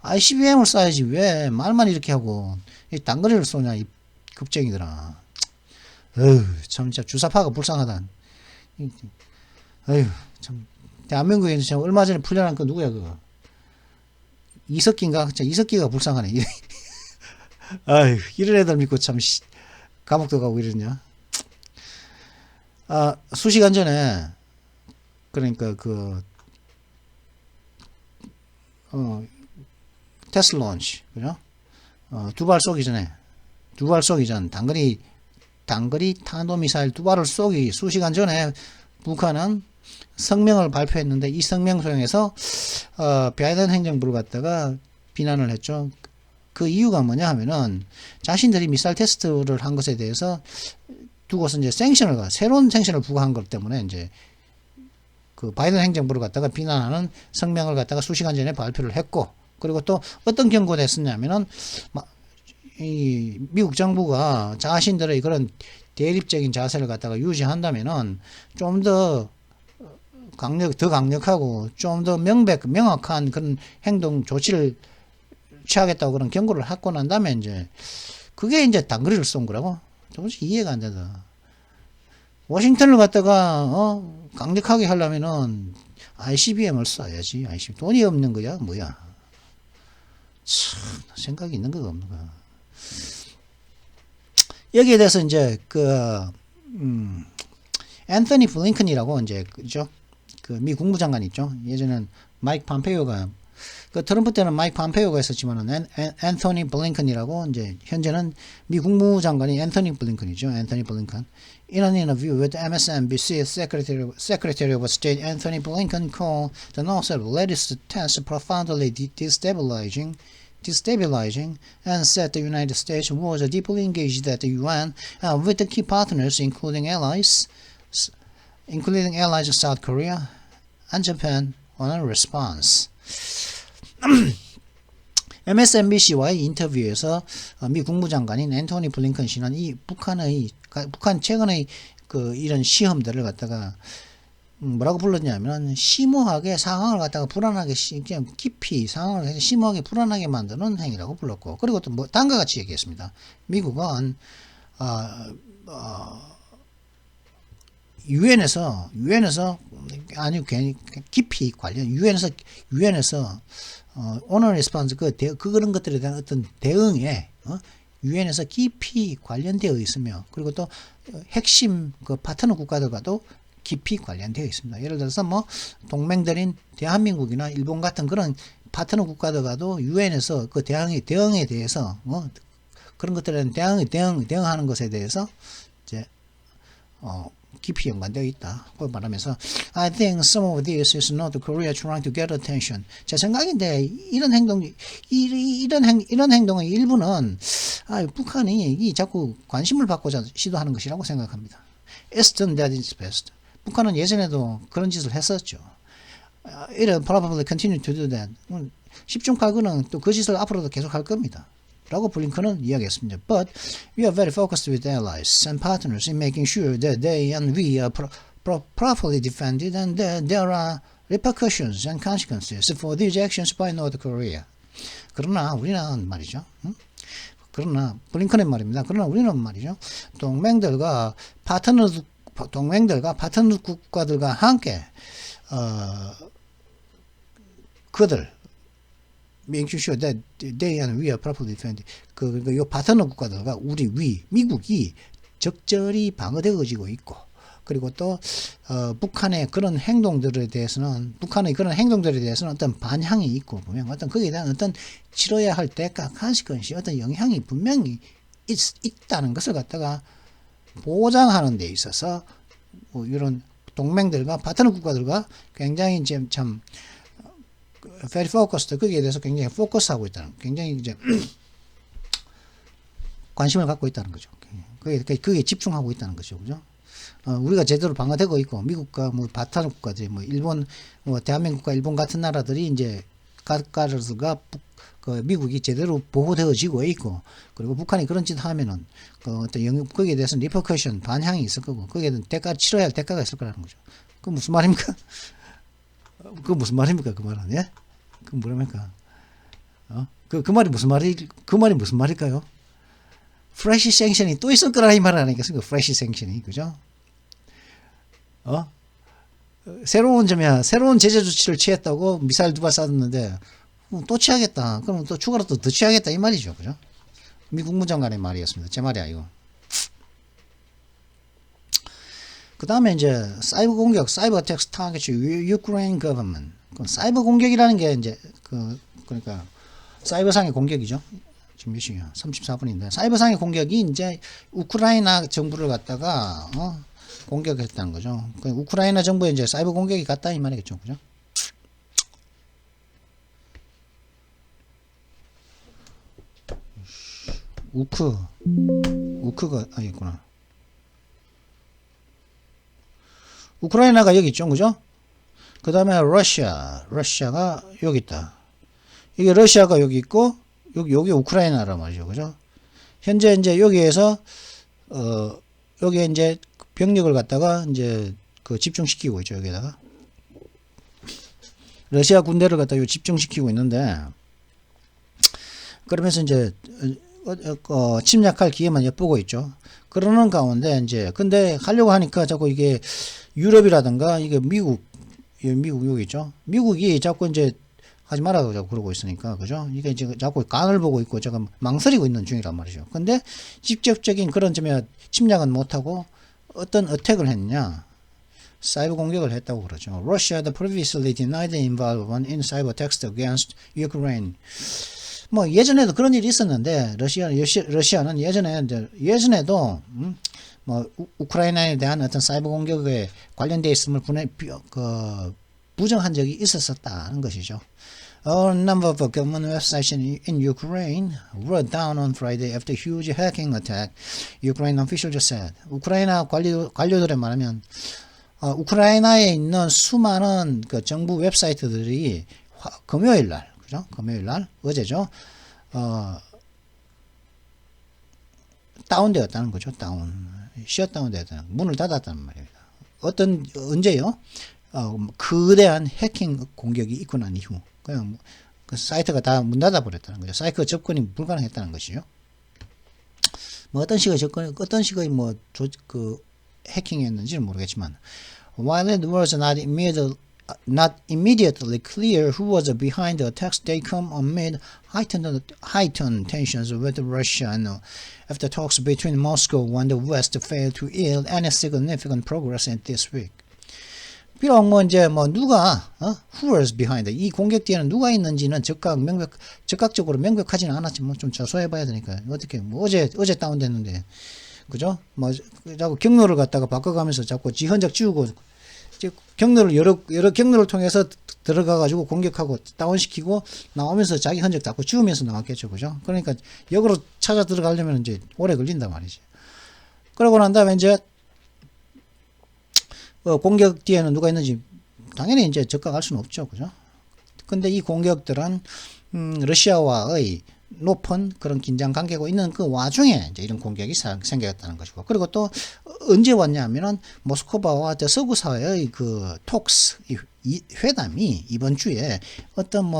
ICBM을 쏴야지 왜 말만 이렇게 하고 이 단거리를 쏘냐 이 급쟁이들아. 참 진짜 주사파가 불쌍하다. 참 대한민국에 참 얼마 전에 풀려난 거 누구야 그거? 이석기인가? 진짜 이석기가 불쌍하네. 이런 애들 믿고 참 감옥도 가고 이러냐. 수시간 전에 그러니까 테스트 론치 그죠? 두 발 쏘기 전 단거리 탄도미사일 두 발을 쏘기 수시간 전에 북한은 성명을 발표했는데 이 성명 소용에서 바이든 행정부를 갖다가 비난을 했죠. 그 이유가 뭐냐 하면은 자신들이 미사일 테스트를 한 것에 대해서 두고서 이제 새로운 생션을 부과한 것 때문에 이제 그 바이든 행정부를 갖다가 비난하는 성명을 갖다가 수시간 전에 발표를 했고 그리고 또 어떤 경고를 했었냐면은 이 미국 정부가 자신들의 그런 대립적인 자세를 갖다가 유지한다면은 좀 더 더 강력하고 좀 더 명확한 그런 행동 조치를 취하겠다고 그런 경고를 하고 난 다음에 이제 그게 이제 단거리를 쏜 거라고. 도무지 이해가 안 된다. 워싱턴을 갖다가 강력하게 하려면은 ICBM을 쏴야지. ICBM 돈이 없는 거야, 뭐야? 참 생각이 있는 거가 없는 거야. 여기에 대해서 이제 앤서니 블링컨이라고 이제 그죠? 그 미 국무장관 있죠. 예전엔 마이크 폼페이오가 그 트럼프 때는 마이크 폼페이오가 있었지만은 앤서니 블링컨이라고 이제 현재는 미 국무장관이 앤서니 블링컨이죠. 앤서니 블링컨. In an interview with MSNBC, Secretary of State Anthony Blinken called the North's latest test profoundly destabilizing, and said the United States was deeply engaged at the UN with the key partners, including allies South Korea and Japan, on a response. MSNBC와의 인터뷰에서 미 국무장관인 앤토니 블링컨 씨는 이 북한 최근의 그 이런 시험들을 갖다가 뭐라고 불렀냐면 심오하게 상황을 갖다가 불안하게 그냥 깊이 상황을 심오하게 불안하게 만드는 행위라고 불렀고, 그리고 또 뭐 다음과 같이 얘기했습니다. 미국은 유엔에서 아니 괜히 깊이 관련 유엔에서 오너 리스폰스 그런 것들에 대한 어떤 대응에 유엔에서 깊이 관련되어 있으며, 그리고 또 핵심 그 파트너 국가들과도 깊이 관련되어 있습니다. 예를 들어서 뭐 동맹들인 대한민국이나 일본 같은 그런 파트너 국가들과도 유엔에서 그 대응에 대해서 그런 것들에 대응하는 것에 대해서 이제 깊이 연관되어 있다. 그 말하면서 I think some of this is North Korea trying to get attention. 제 생각인데 이런 행동의 일부는 북한이 자꾸 관심을 받고자 시도하는 것이라고 생각합니다. It's done that in the past. 북한은 예전에도 그런 짓을 했었죠. It'll probably continue to do that. 10중 8구는 또 그 짓을 앞으로도 계속 할 겁니다. 라고 블링컨은 이야기했습니다. But we are very focused with allies and partners in making sure that they and we are properly defended and that there are repercussions and consequences for these actions by North Korea. 그러나 우리는 말이죠. 그러나 블링컨의 말입니다. 그러나 우리는 말이죠. 동맹들과 파트너 국가들과 함께 그들 make sure that they and we are properly defended. 요 파트너 국가들과 미국이 적절히 방어되어지고 있고, 그리고 또 북한의 그런 행동들에 대해서는 어떤 반향이 있고 보면 어떤 거기에 대한 어떤 치러야 할 대가 consequence 어떤 영향이 분명히 있다는 것을 갖다가 보장하는 데 있어서 뭐 이런 동맹들과 파트너 국가들과 굉장히 이제 참 very focused, 거기에 대해서 굉장히 포커스하고 있다는, 굉장히 이제 관심을 갖고 있다는 거죠. 그게 집중하고 있다는 거죠, 그죠? 우리가 제대로 방어되고 있고, 미국과 뭐 파트너 국가들, 뭐 일본, 뭐 대한민국과 일본 같은 나라들이 이제 가까스가 미국이 제대로 보호되어지고 있고, 그리고 북한이 그런 짓 하면은 어떤 거기에 대해서는 리퍼커션 반향이 있을 거고, 거기에 대한 치러야 할 대가가 있을 거라는 거죠. 그 무슨 말입니까? 그 무슨 말입니까? 그 말은, 예? 그 뭐랍니까? 그 말이 무슨 말일까요? 프레시 생션이 또 있을 거라 이 말을 하니까, 프레시 생션이, 그죠? 새로운 제재 조치를 취했다고 미사일 2발 쐈는데, 또 취하겠다. 그러면 또 추가로 더 취하겠다. 이 말이죠. 그죠? 미 국무장관의 말이었습니다. 제 말이 아니고. 그 다음에 이제 사이버 공격, 사이버 attacks target Ukraine government. 사이버 공격이라는 게 이제 그러니까 사이버상의 공격이죠. 지금 몇 시야? 34분인데 사이버상의 공격이 이제 우크라이나 정부를 갖다가 공격했다는 거죠. 우크라이나 정부에 이제 사이버 공격이 갔다 이 말이겠죠. 그죠? 우크가 아니구나. 우크라이나가 여기 있죠, 그죠? 그 다음에 러시아가 여기 있다. 이게 러시아가 여기 있고, 여기 우크라이나란 말이죠, 그죠? 현재 이제 여기에서, 여기에 이제 병력을 갖다가 이제 집중시키고 있죠, 여기다가. 러시아 군대를 갖다 집중시키고 있는데, 그러면서 이제 침략할 기회만 엿보고 있죠. 그러는 가운데 이제 근데 하려고 하니까 자꾸 이게 유럽이라든가 이게 미국 여기 있죠. 미국이 자꾸 이제 하지 말라고 자꾸 그러고 있으니까, 그죠? 이게 이제 자꾸 간을 보고 있고 제가 망설이고 있는 중이란 말이죠. 근데 직접적인 그런 점에 침략은 못하고 어떤 어택을 했냐? 사이버 공격을 했다고 그러죠. Russia had previously denied involvement in cyber attacks against Ukraine. 뭐 예전에도 그런 일이 있었는데 러시아는 예전에도 뭐 우크라이나에 대한 어떤 사이버 공격에 관련되어 있음을 부정한 적이 있었다는 것이죠. A number of government websites in Ukraine were down on Friday after huge hacking attack, Ukraine officials just said. 우크라이나 관료들에 말하면 우크라이나에 있는 수많은 그 정부 웹사이트들이 금요일 날, 그죠? 금요일 날, 어제죠. 다운되었다는 거죠. 셧다운되었다는, 문을 닫았다는 말입니다. 언제요? 거대한 해킹 공격이 있고 난 이후 그냥 그 사이트가 다 문 닫아 버렸다는 거죠. 사이트 접근이 불가능했다는 것이죠. 뭐 어떤 식의 해킹이었는지는 모르겠지만, while it was not immediately clear who was behind the attacks, they come amid heightened tensions with Russia and after talks between Moscow and the West failed to yield any significant progress this week. 비록 누가 who was behind 이 공격 뒤에는 누가 있는지는 적극적으로 명백하지는 않았지만 좀 조사해봐야 되니까 어떻게 어제 다운됐는데, 그죠? 자꾸 경로를 갖다가 바꿔가면서 자꾸 지 흔적 지우고 경로를 여러 경로를 통해서 들어가가지고 공격하고 다운시키고 나오면서 자기 흔적 자꾸 지우면서 나왔겠죠, 그죠? 그러니까 역으로 찾아 들어가려면 이제 오래 걸린단 말이지. 그러고 난 다음에 이제 공격 뒤에는 누가 있는지 당연히 이제 적각할 수는 없죠, 그죠? 근데 이 공격들은 러시아와의 높은 그런 긴장 관계가 있는 그 와중에 이제 이런 공격이 생겼다는 것이고, 그리고 또 언제 왔냐면은 모스크바와 서구 사회의 그 톡스 이 회담이 이번 주에 어떤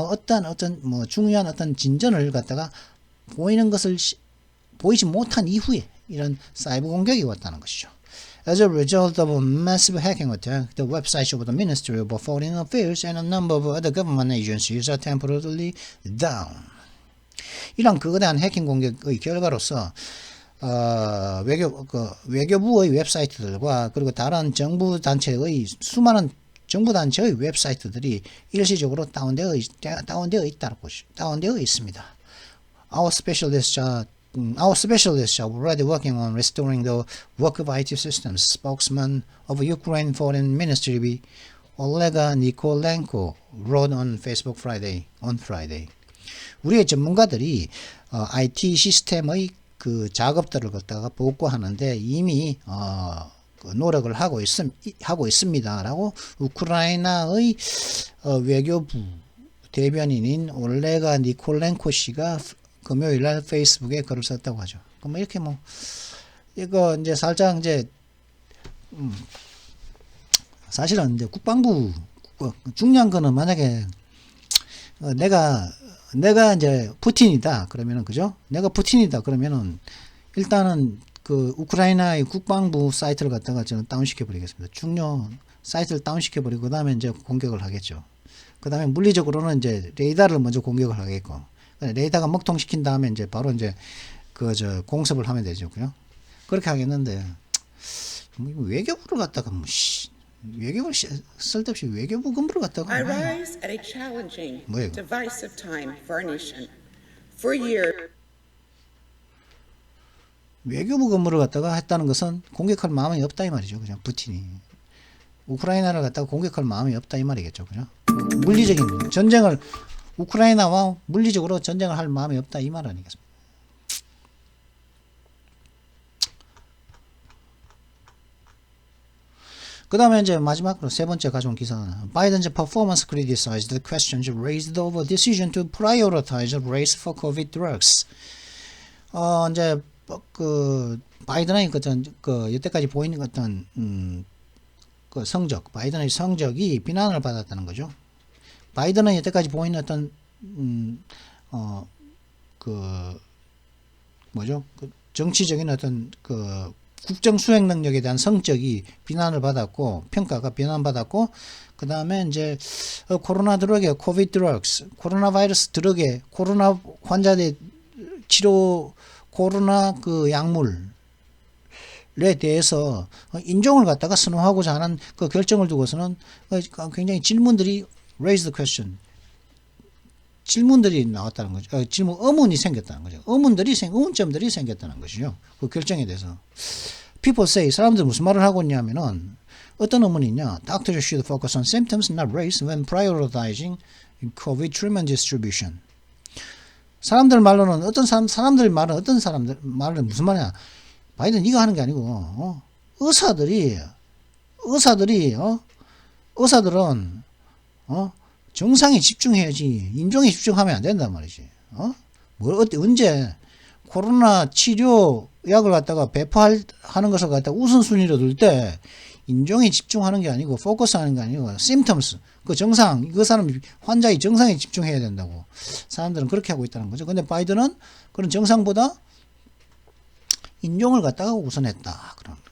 중요한 어떤 진전을 갖다가 보이지 못한 이후에 이런 사이버 공격이 왔다는 것이죠. As a result of a massive hacking attack, the websites of the Ministry of Foreign Affairs and a number of other government agencies are temporarily down. 이런 거대한 해킹 공격의 결과로서 외교부의 웹사이트들과 그리고 다른 수많은 정부 단체의 웹사이트들이 일시적으로 다운되어 있습니다. Our specialists are already working on restoring the work of IT systems. Spokesman of Ukraine Foreign Ministry Oleg Nikolenko wrote on Facebook on Friday. 우리의 전문가들이 IT 시스템의 그 작업들을 갖다가 복구하는데 이미 노력을 하고 있습니다라고 우크라이나의 외교부 대변인인 올레가 니콜렌코 씨가 금요일 날 페이스북에 글을 썼다고 하죠. 그럼 이렇게 이거 이제 살짝 이제 사실은 이제 국방부 중요한 거는 만약에 내가 이제 푸틴이다 그러면은, 그죠? 내가 푸틴이다 그러면은 일단은 그 우크라이나의 국방부 사이트를 갖다가 저는 다운시켜 버리겠습니다. 중요 사이트를 다운시켜 버리고 그다음에 이제 공격을 하겠죠. 그다음에 물리적으로는 이제 레이더를 먼저 공격을 하겠고, 레이더가 먹통시킨 다음에 이제 바로 이제 공습을 하면 되죠, 그죠? 그렇게 하겠는데 외교부를 갖다가 외교부 쓸데없이 외교부 건물을 갖다가 I rise at a challenging, 뭐예요? divisive time for our nation. For years, 외교부 건물을 갖다가 했다는 것은 공격할 마음이 없다 이 말이죠, 그냥 푸틴이 우크라이나를 갖다가 공격할 마음이 없다 이 말이겠죠, 그죠? 물리적인 전쟁을 우크라이나와 물리적으로 전쟁을 할 마음이 없다 이 말 아니겠습니까? 그 다음에 이제 마지막으로 세 번째 가져온 기사는 Biden's performance criticized the questions raised over decision to prioritize a race for COVID drugs. 이제 바이든의 여태까지 보이는 바이든의 성적이 비난을 받았다는 거죠. 바이든은 여태까지 보이는 어떤 그 정치적인 어떤 그 국정 수행 능력에 대한 성적이 비난을 받았고 평가가 비난받았고 그 다음에 이제 코로나 드럭에 코비드 드럭스 코로나 바이러스 드럭에 코로나 환자들 치료 코로나 그 약물에 대해서 인종을 갖다가 선호하고자 하는 그 결정을 두고서는 굉장히 질문들이 raise the question 질문들이 나왔다는 거죠. 의문이 생겼다는 거죠. 의문점들이 생겼다는 것이죠. 그 결정에 대해서. People say, 사람들 무슨 말을 하고 있냐면은, 어떤 의문이 있냐. Doctors should focus on symptoms, not race, when prioritizing COVID treatment distribution. 사람들 말로는, 사람들 말은 무슨 말이야. 바이든 네가 하는 게 아니고, 의사들은, 정상에 집중해야지 인종에 집중하면 안 된단 말이지. 언제 코로나 치료 약을 갖다가 배포하는 것을 갖다가 우선순위로 둘 때 인종에 집중하는 게 아니고 포커스하는 게 아니고 symptoms 그 정상 그 사람 환자의 정상에 집중해야 된다고 사람들은 그렇게 하고 있다는 거죠. 근데 바이든은 그런 정상보다 인종을 갖다가 우선했다 그런 겁니다.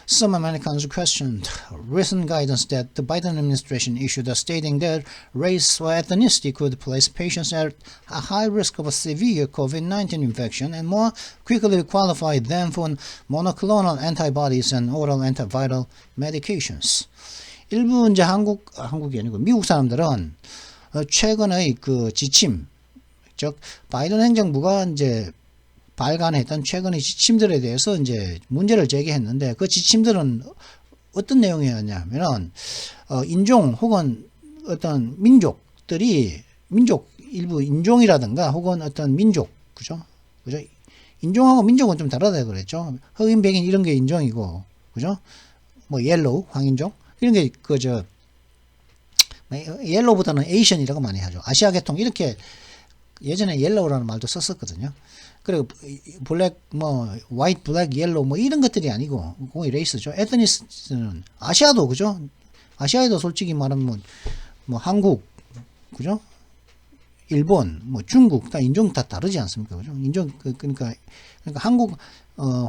Some Americans questioned recent guidance that the Biden administration issued stating that race or ethnicity could place patients at a high risk of a severe COVID-19 infection and more quickly qualify them for monoclonal antibodies and oral antiviral medications. 일부 이제 한국이 아니고 미국 사람들은 최근의 그 지침, 즉 바이든 행정부가 이제 발간했던 최근의 지침들에 대해서 이제 문제를 제기했는데 그 지침들은 어떤 내용이었냐면은 인종 혹은 어떤 일부 인종이라든가 혹은 어떤 민족 그죠 인종하고 민족은 좀 다르다 그랬죠. 흑인 백인 이런 게 인종이고 그죠 뭐 옐로우 황인종 이런 게 옐로우보다는 에이션이라고 많이 하죠. 아시아 계통 이렇게 예전에 옐로우라는 말도 썼었거든요. 그리고 블랙 화이트 블랙 옐로우 이런 것들이 아니고 거의 레이스죠. 에트니스는 아시아도 그죠? 아시아에도 솔직히 말하면 한국 그죠? 일본 중국 다 인종 다 다르지 않습니까? 그죠? 인종 그러니까 한국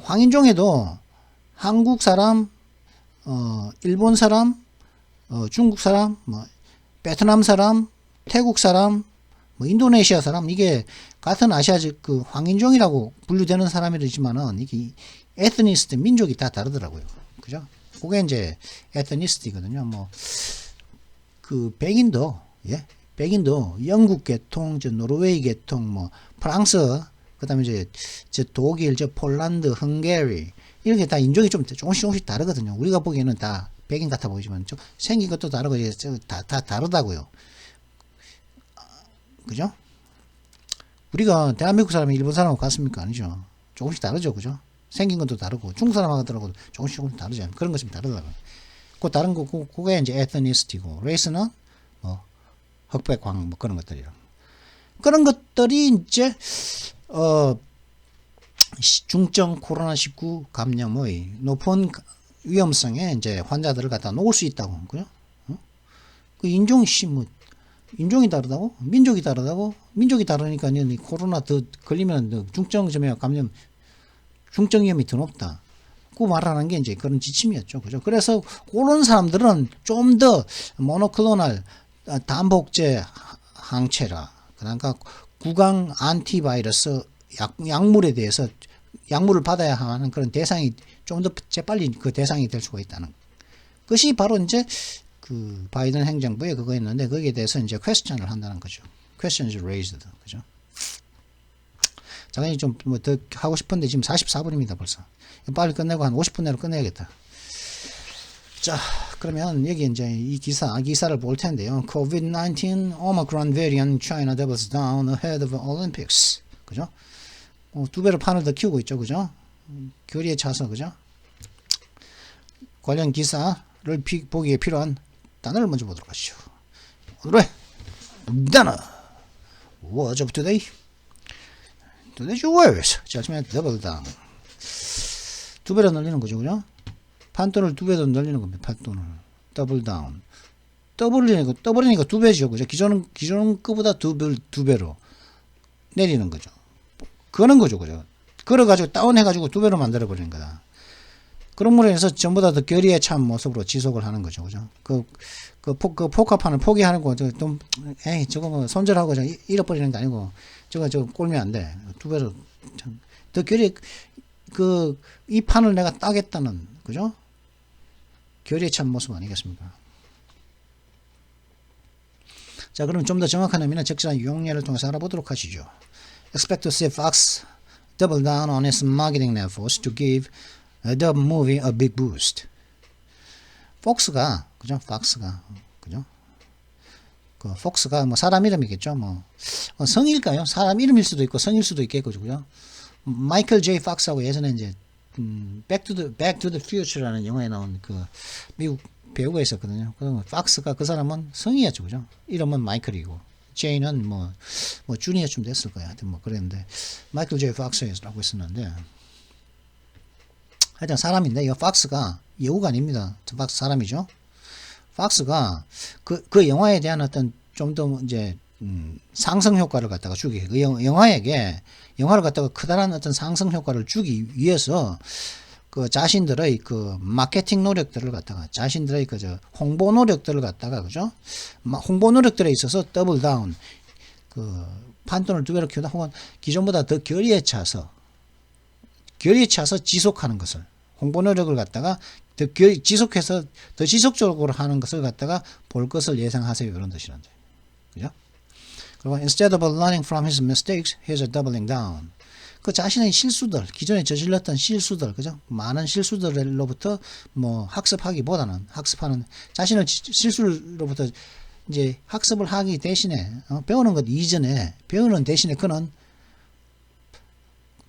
황인종에도 한국 사람 일본 사람 중국 사람 베트남 사람 태국 사람 인도네시아 사람 이게 같은 아시아적 그 황인종이라고 분류되는 사람이지만은 이게 에트니스트 민족이 다 다르더라고요. 그죠? 그게 이제 에트니스트거든요. 그 백인도 영국 계통, 노르웨이 계통, 프랑스, 그다음에 이제 독일, 폴란드, 헝가리 이렇게 다 인종이 좀 조금씩 다르거든요. 우리가 보기에는 다 백인 같아 보이지만 좀 생긴 것도 다르고 다 다르다고요. 그죠? 우리가 대한민국 사람이 일본 사람하고 같습니까? 아니죠. 조금씩 다르죠. 그죠? 생긴 것도 다르고 중국 사람하고 조금씩 다르죠. 그런 것이 다르다고요. 그 다른 거 그게 이제 에트니스티고 레이스는 흑백 황 그런 것들이랑 그런 것들이 이제 중증 코로나19 감염의 높은 위험성에 이제 환자들을 갖다 놓을 수 있다고. 그죠? 그 인종이 다르다고? 민족이 다르다고? 민족이 다르니까 코로나 더 걸리면 중증 감염, 중증 위험이 더 높다. 그 말하는 게 이제 그런 지침이었죠. 그죠? 그래서 그런 사람들은 좀 더 모노클로널 단복제 항체라. 그러니까 구강 안티바이러스 약물에 대해서 약물을 받아야 하는 그런 대상이 좀 더 재빨리 그 대상이 될 수가 있다는 것이 바로 이제 그 바이든 행정부에 그거였는데 거기에 대해서 이제 퀘스천을 한다는 거죠. questions raised. 그죠? 잠깐 좀 더 하고 싶은데 지금 44분입니다 벌써. 빨리 끝내고 한 50분 내로 끝내야겠다. 자, 그러면 여기 이제 이 기사를 볼 텐데요. COVID-19 Omicron variant in China doubles down ahead of Olympics. 그죠? 두 배로 판을 더 키우고 있죠. 그죠? 교리에 차서 그죠? 관련 기사를 보기에 필요한 단어를 먼저 보도록 하시죠. 오늘의 단어 What's up today? Today's words. 자, 처음에 double down. 두 배로 늘리는 거죠. 그죠? 판돈을 두 배 더 늘리는 겁니다. 판돈을. double down. 떠버리니까 두 배죠. 그죠? 기존 거보다 두 배로 내리는 거죠. 그는 거죠. 그죠? 걸어가지고 다운해가지고 두 배로 만들어버리는 거다. 그럼으로 인해서 전부 다 더 결의에 찬 모습으로 지속을 하는 거죠. 그죠? 그 포카판을 포기하는 거, 좀, 에이, 저거 뭐 손절하고 잃어버리는 게 아니고, 저거 꼴면 안 돼. 두 배로, 더 결의, 이 판을 내가 따겠다는, 그죠? 결의에 찬 모습 아니겠습니까? 자, 그럼 좀 더 정확한 의미는 적절한 용례를 통해서 알아보도록 하시죠. Expect to see Fox double down on its marketing efforts to give the movie a big boost. 폭스가, 그죠? 팍스가, 그죠? 그 폭스가 뭐 사람 이름이겠죠. 뭐 성일까요? 사람 이름일 수도 있고 성일 수도 있겠고, 그죠? 마이클 제이 팍스하고 예전에 이제 Back to the Future라는 영화에 나온 그 미국 배우가 있었거든요. 그 팍스가 그 사람은 성이었죠, 그죠? 이름은 마이클이고 제이는 뭐 주니어쯤 됐을 거야. 하여튼 뭐 그랬는데 마이클 제이 팍스라고 했었는데. 하여튼 사람인데, 이 팍스가 여우가 아닙니다. 팍스 사람이죠. 팍스가 그 영화에 대한 어떤 좀 더 이제 상승 효과를 갖다가 주기, 그 영화를 갖다가 커다란 어떤 상승 효과를 주기 위해서 그 자신들의 그 마케팅 노력들을 갖다가 자신들의 그 홍보 노력들을 갖다가, 그죠? 홍보 노력들에 있어서 더블 다운, 그 판돈을 두 배로 키우다, 혹은 기존보다 더 결의에 차서 지속하는 것을, 홍보 노력을 갖다가 지속해서 더 지속적으로 하는 것을 갖다가 볼 것을 예상하세요. 이런 뜻이란데. 그죠? 그리고 instead of learning from his mistakes, he's doubling down. 그 자신의 실수들, 기존에 저질렀던 실수들, 그죠? 많은 실수들로부터 뭐 학습하기보다는, 자신의 실수로부터 이제 학습을 하기 대신에, 배우는 것 이전에, 배우는 대신에 그는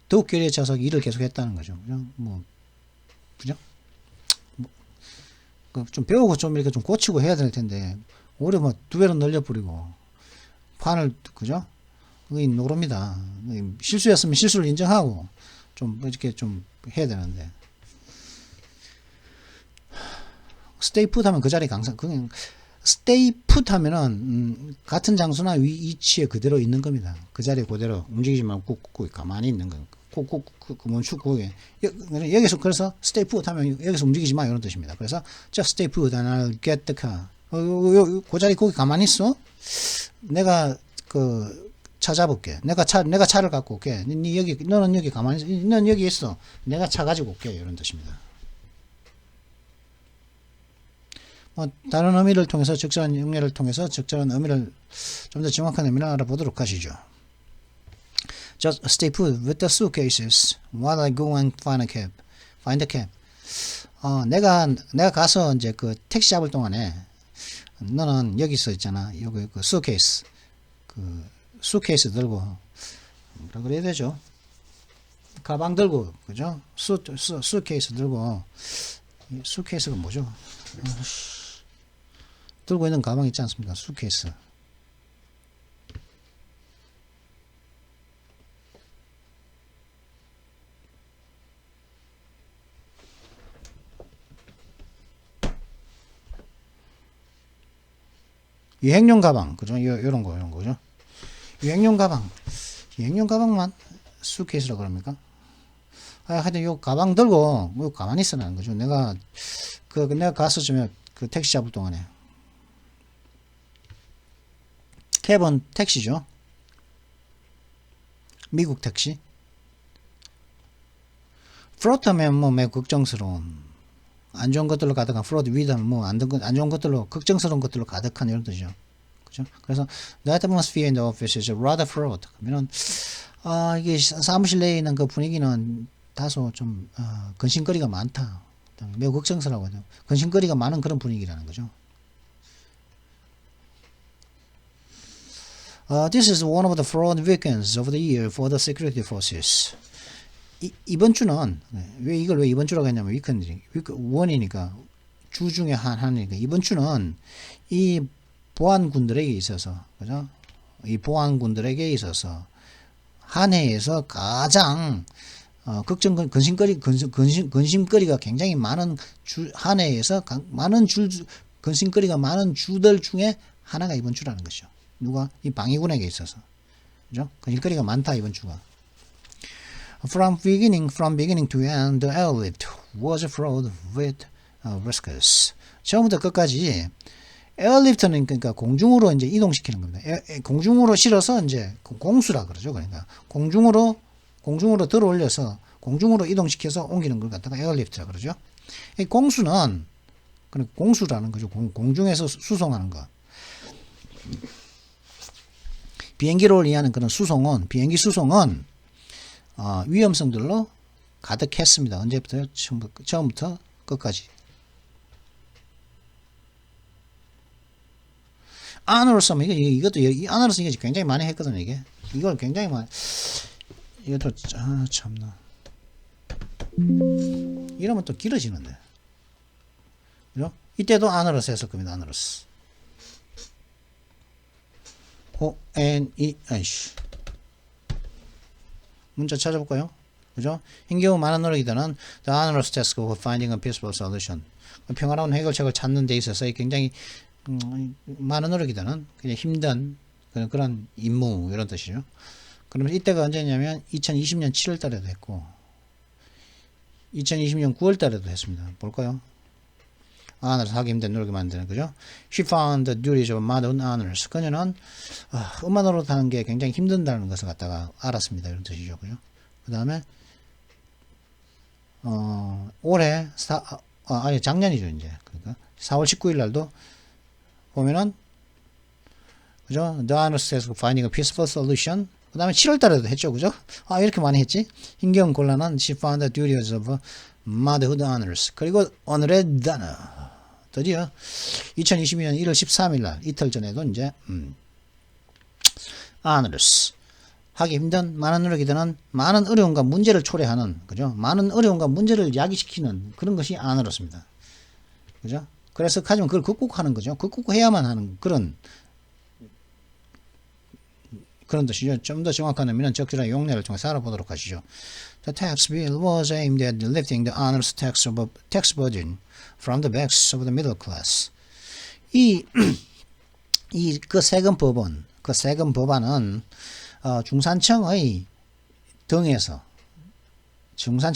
더욱 결의에 차서 일을 계속했다는 거죠. 그죠? 좀 배우고 좀 이렇게 좀 고치고 해야 될 텐데, 오히려 뭐 두 배로 늘려버리고, 판을, 그죠? 그게 노릅니다. 실수였으면 실수를 인정하고, 좀 이렇게 좀 해야 되는데. 스테이 풋 하면 그 자리 그냥, 스테이 풋 하면은, 같은 장소나 위치에 그대로 있는 겁니다. 그 자리에 그대로 움직이지 말고 꾹 가만히 있는 거. 멈추고, 여기서, 그래서, stay put 하면 여기서 움직이지 마, 이런 뜻입니다. 그래서, just stay put and I'll get the car. 그 자리 거기 가만히 있어? 내가, 찾아볼게. 내가 차를 갖고 올게. 너는 여기 가만히 있어. 너는 여기 있어. 내가 차 가지고 올게. 이런 뜻입니다. 다른 의미를 통해서, 적절한 용례를 통해서, 적절한 의미를, 좀 더 정확한 의미를 알아보도록 하시죠. Just stay put with the suitcases while I go and find a cab. 내가 가서 이제 그 택시 잡을 동안에 너는 여기서 있잖아. 여기 그 suitcase. 그 suitcase 들고, 뭐라 그래야 되죠? 가방 들고, 그죠? suitcase 들고, suitcase가 뭐죠? 들고 있는 가방 있지 않습니까? suitcase. 여행용 가방, 그죠? 요런 거죠? 여행용 가방만 수케이스라고 그럽니까? 하여튼 요 가방 들고, 가만히 있으라는 거죠. 내가 가서 좀 그 택시 잡을 동안에. 캡은 택시죠. 미국 택시. 프로트 하면 뭐 매우 걱정스러운, 안 좋은 것들로 가득한, 프로드 위드하면 뭐 안 좋은 것들로, 걱정스러운 것들로 가득한 이런 뜻이죠. 그죠? 그래서 the atmosphere in the office is rather fraught. 그러면 이게 사무실 내에 있는 그 분위기는 다소 좀 근심거리가 많다. 매우 걱정스러워요. 근심거리가 많은 그런 분위기라는 거죠. This is one of the fraud weekends of the year for the security forces. 이번 주는, 왜 이번 주라고 했냐면, 원이니까, 주 중에 하나니까, 이번 주는 이 보안군들에게 있어서, 그죠? 이 보안군들에게 있어서, 한 해에서 가장, 근심거리가 굉장히 많은 한 해에서 많은 근심거리가 많은 주들 중에 하나가 이번 주라는 것이죠. 누가? 이 방위군에게 있어서. 그죠? 근심거리가 많다, 이번 주가. From beginning to end, the airlift was fraught with risks. 처음부터 끝까지 에어리프트는 그러니까 공중으로 이제 이동시키는 겁니다. 공중으로 실어서 이제 공수라 그러죠. 그러니까 공중으로 들어 올려서 공중으로 이동시켜서 옮기는 걸 갖다가 에어리프트라 그러죠. 이 공수는 그러니까 공수라는 거죠. 공중에서 수송하는 거. 비행기를 이해하는 그런 비행기 수송은 위험성들로 가득했습니다. 언제부터요? 처음부터 끝까지. 아너로서 이것도 이 아너로서 이게 굉장히 많이 했거든요. 이걸 굉장히 많이 이것도 참나 이러면 또 길어지는데. 그죠? 이때도 아너로서 했을 겁니다. 아너로서. O-N-E-H 문자 찾아볼까요? 그죠? 흰 경우 많은 노력이 드는 the onerous task of finding a peaceful solution. 평화로운 해결책을 찾는 데 있어서 굉장히 많은 노력이 드는 그냥 힘든 그런 임무 이런 뜻이죠. 그러면 이때가 언제냐면 2020년 7월 달에도 했고 2020년 9월 달에도 했습니다. 볼까요? honors 하기 힘든 노력이 만드는 거죠. She found the duties of motherhood honors. 그녀는 엄마 노릇하는 게 굉장히 힘든다는 것을 갖다가 알았습니다. 이런 뜻이죠. 그죠? 그 다음에 올해 아니 작년이죠. 이제 그러니까 4월 19일 날도 보면은 그죠? The honors task of finding a peaceful solution. 그 다음에 7월 달에도 했죠. 그죠? 이렇게 많이 했지? 흰경 곤란한 She found the duties of motherhood honors. 그리고 오늘의 단어 드디어 2022년 1월 13일 날 이틀 전에도 이제 honors 하기 힘든 많은 노력이 드는 많은 어려움과 문제를 초래하는 그죠? 많은 어려움과 문제를 야기시키는 그런 것이 honors입니다. 그죠? 그래서 하지만 그걸 극복하는 거죠. 극복해야만 하는 그런 뜻이죠. 좀 더 정확한 의미는 적절한 용례를 통해서 알아보도록 하시죠. The tax bill was aimed at lifting the honors tax burden from the backs of the middle class. 그 세금 법안은 중산층의 등에서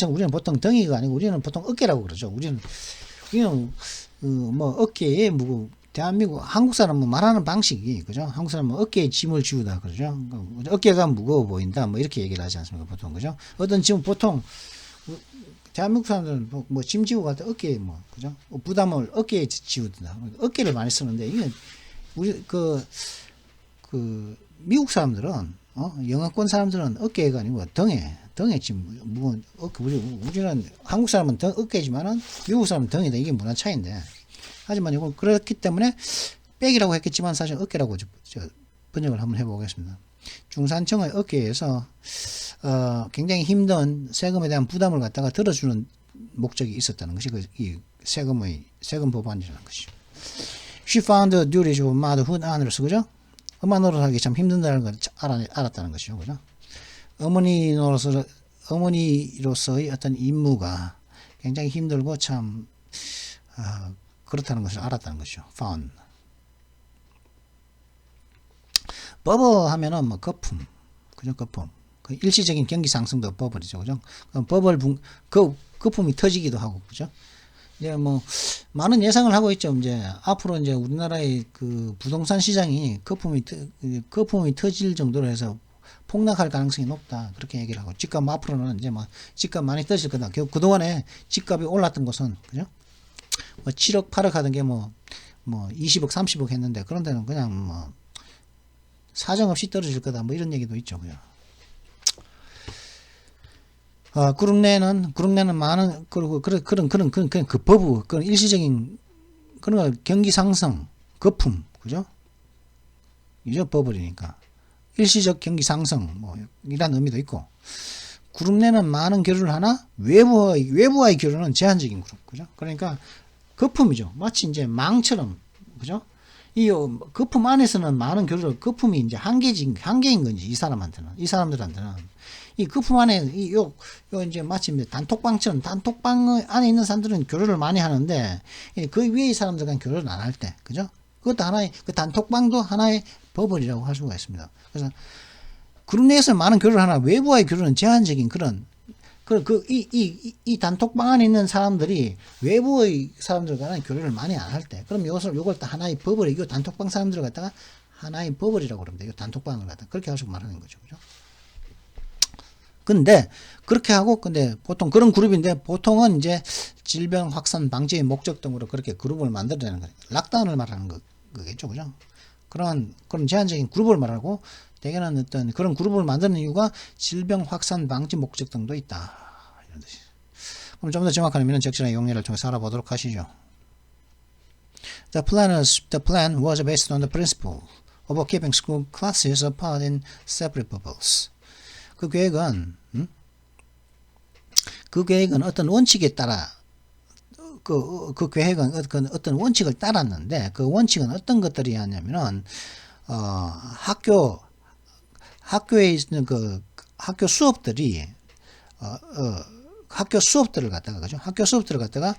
우리는 보통 등이가 아니고 우리는 보통 어깨라고 그러죠. 우리는 뭐 어깨에 무거 대한민국 한국 사람은 말하는 방식이 그죠? 한국 사람은 어깨에 짐을 지우다 그러죠. 어깨가 무거워 보인다 뭐 이렇게 얘기를 하지 않습니까? 보통 그죠? 어떤 짐 보통 대한민국 사람들은 뭐 짐 지우고 갈 때 어깨에 뭐 그죠? 부담을 어깨에 지우다. 어깨를 많이 쓰는데 이게 우리 그 미국 사람들은 영어권 사람들은 어깨가 아니고 등에 짐 무거운 어깨 우리는 한국 사람은 어깨지만은 미국 사람은 등이다. 이게 문화 차이인데. 하지만 이건 그렇기 때문에 백이라고 했겠지만 사실 어깨라고 번역을 한번 해보겠습니다. 중산층의 어깨에서 굉장히 힘든 세금에 대한 부담을 갖다가 들어주는 목적이 있었다는 것이 이 세금 법안이라는 것이죠. She found the duties of motherhood honors. 그죠? 엄마 노릇하기 참 힘든다는 걸 알았다는 것이죠. 그죠? 어머니로서의 어떤 임무가 굉장히 힘들고 참 그렇다는 것을 알았다는 것이죠. found. 버블 하면은 뭐 거품, 그죠? 거품. 그 일시적인 경기 상승도 버블이죠, 그죠? 거품이 터지기도 하고, 그죠? 이제 뭐 많은 예상을 하고 있죠. 이제 앞으로 이제 우리나라의 그 부동산 시장이 거품이 터질 정도로 해서 폭락할 가능성이 높다. 그렇게 얘기를 하고 집값 앞으로는 이제 뭐 집값 많이 떨어질 거다. 그동안에 집값이 올랐던 것은 그죠? 뭐 7억, 8억 하던 게 뭐 20억, 30억 했는데 그런 데는 그냥 뭐 사정없이 떨어질 거다. 뭐 이런 얘기도 있죠. 그죠? 그룹 내는 많은 그런 그런 일시적인 그런 경기 상승, 거품, 그죠? 이죠 버블이니까 일시적 경기 상승 뭐 이란 의미도 있고 그룹 내는 많은 교류를 하나 외부와의 교류는 제한적인 그룹, 그죠? 그러니까 거품이죠. 마치 이제 망처럼, 그죠? 이 거품 안에서는 많은 교류를 거품이 이제 한계인 건지 이 사람들한테는 이 거품 안에 요 이제 마치 단톡방처럼 단톡방 안에 있는 사람들은 교류를 많이 하는데 그 위에 사람들과는 교류를 안 할 때, 그죠? 그것도 하나의 그 단톡방도 하나의 버블이라고 할 수가 있습니다. 그래서 그룹 내에서 많은 교류를 하나 외부와의 교류는 제한적인 그런 이 단톡방 안에 있는 사람들이 외부의 사람들과는 교류를 많이 안 할 때, 그럼 요걸 다 하나의 버블, 이 단톡방 사람들을 갖다가 하나의 버블이라고 그럽니다. 이 단톡방을 갖다가 그렇게 하시고 말하는 거죠. 그죠? 근데 그렇게 하고 근데 보통 그런 그룹인데 보통은 이제 질병 확산 방지의 목적 등으로 그렇게 그룹을 만들어내는 거예요. 락다운을 말하는 거겠죠. 그죠? 그런 제한적인 그룹을 말하고 대개는 어떤 그런 그룹을 만드는 이유가 질병 확산 방지 목적 등도 있다. 이런 뜻이. 그럼 좀 더 정확한 의미는 적절한 용례를 통해서 알아보도록 하시죠. The plan was based on the principle of keeping school classes apart in separate bubbles. 그 계획은 어떤 원칙에 따라 그 계획은 어떤 원칙을 따랐는데 그 원칙은 어떤 것들이었냐면은 학교에 있는 그 학교 수업들이 학교 수업들을 갖다가 그죠? 학교 수업들을 갖다가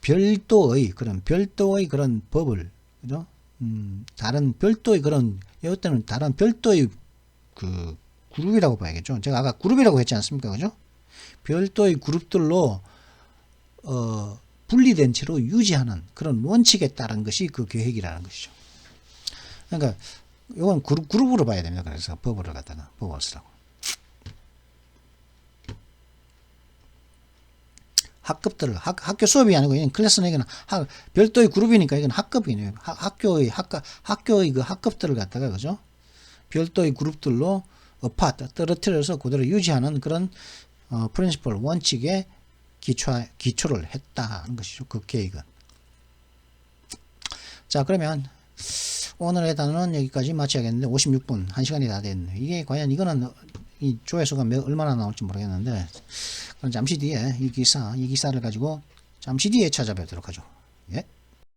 별도의 그런 법을 그죠? 다른 별도의 그런 이때는 다른 별도의 그 그룹이라고 봐야겠죠. 제가 아까 그룹이라고 했지 않습니까? 그죠? 별도의 그룹들로 분리된 채로 유지하는 그런 원칙에 따른 것이 그 계획이라는 것이죠. 그러니까 이건 그룹으로 봐야 됩니다. 그래서 버블을 갖다가 버블 쓰라고. 학급들을 학교 수업이 아니고 이건 클래스 내기는 별도의 그룹이니까 이건 학급이네요. 학교의 그 학급들을 갖다가 그죠? 별도의 그룹들로 떨어뜨려서 그대로 유지하는 그런 프린시플 원칙에 기초를 했다는 것이죠. 그 계획은. 자, 그러면 오늘의 단어는 여기까지 마쳐야겠는데 56분 1시간이 다 됐네요. 이게 과연 이거는 이 조회수가 얼마나 나올지 모르겠는데 그럼 잠시 뒤에 이 기사를 가지고 잠시 뒤에 찾아뵙도록 하죠. 예.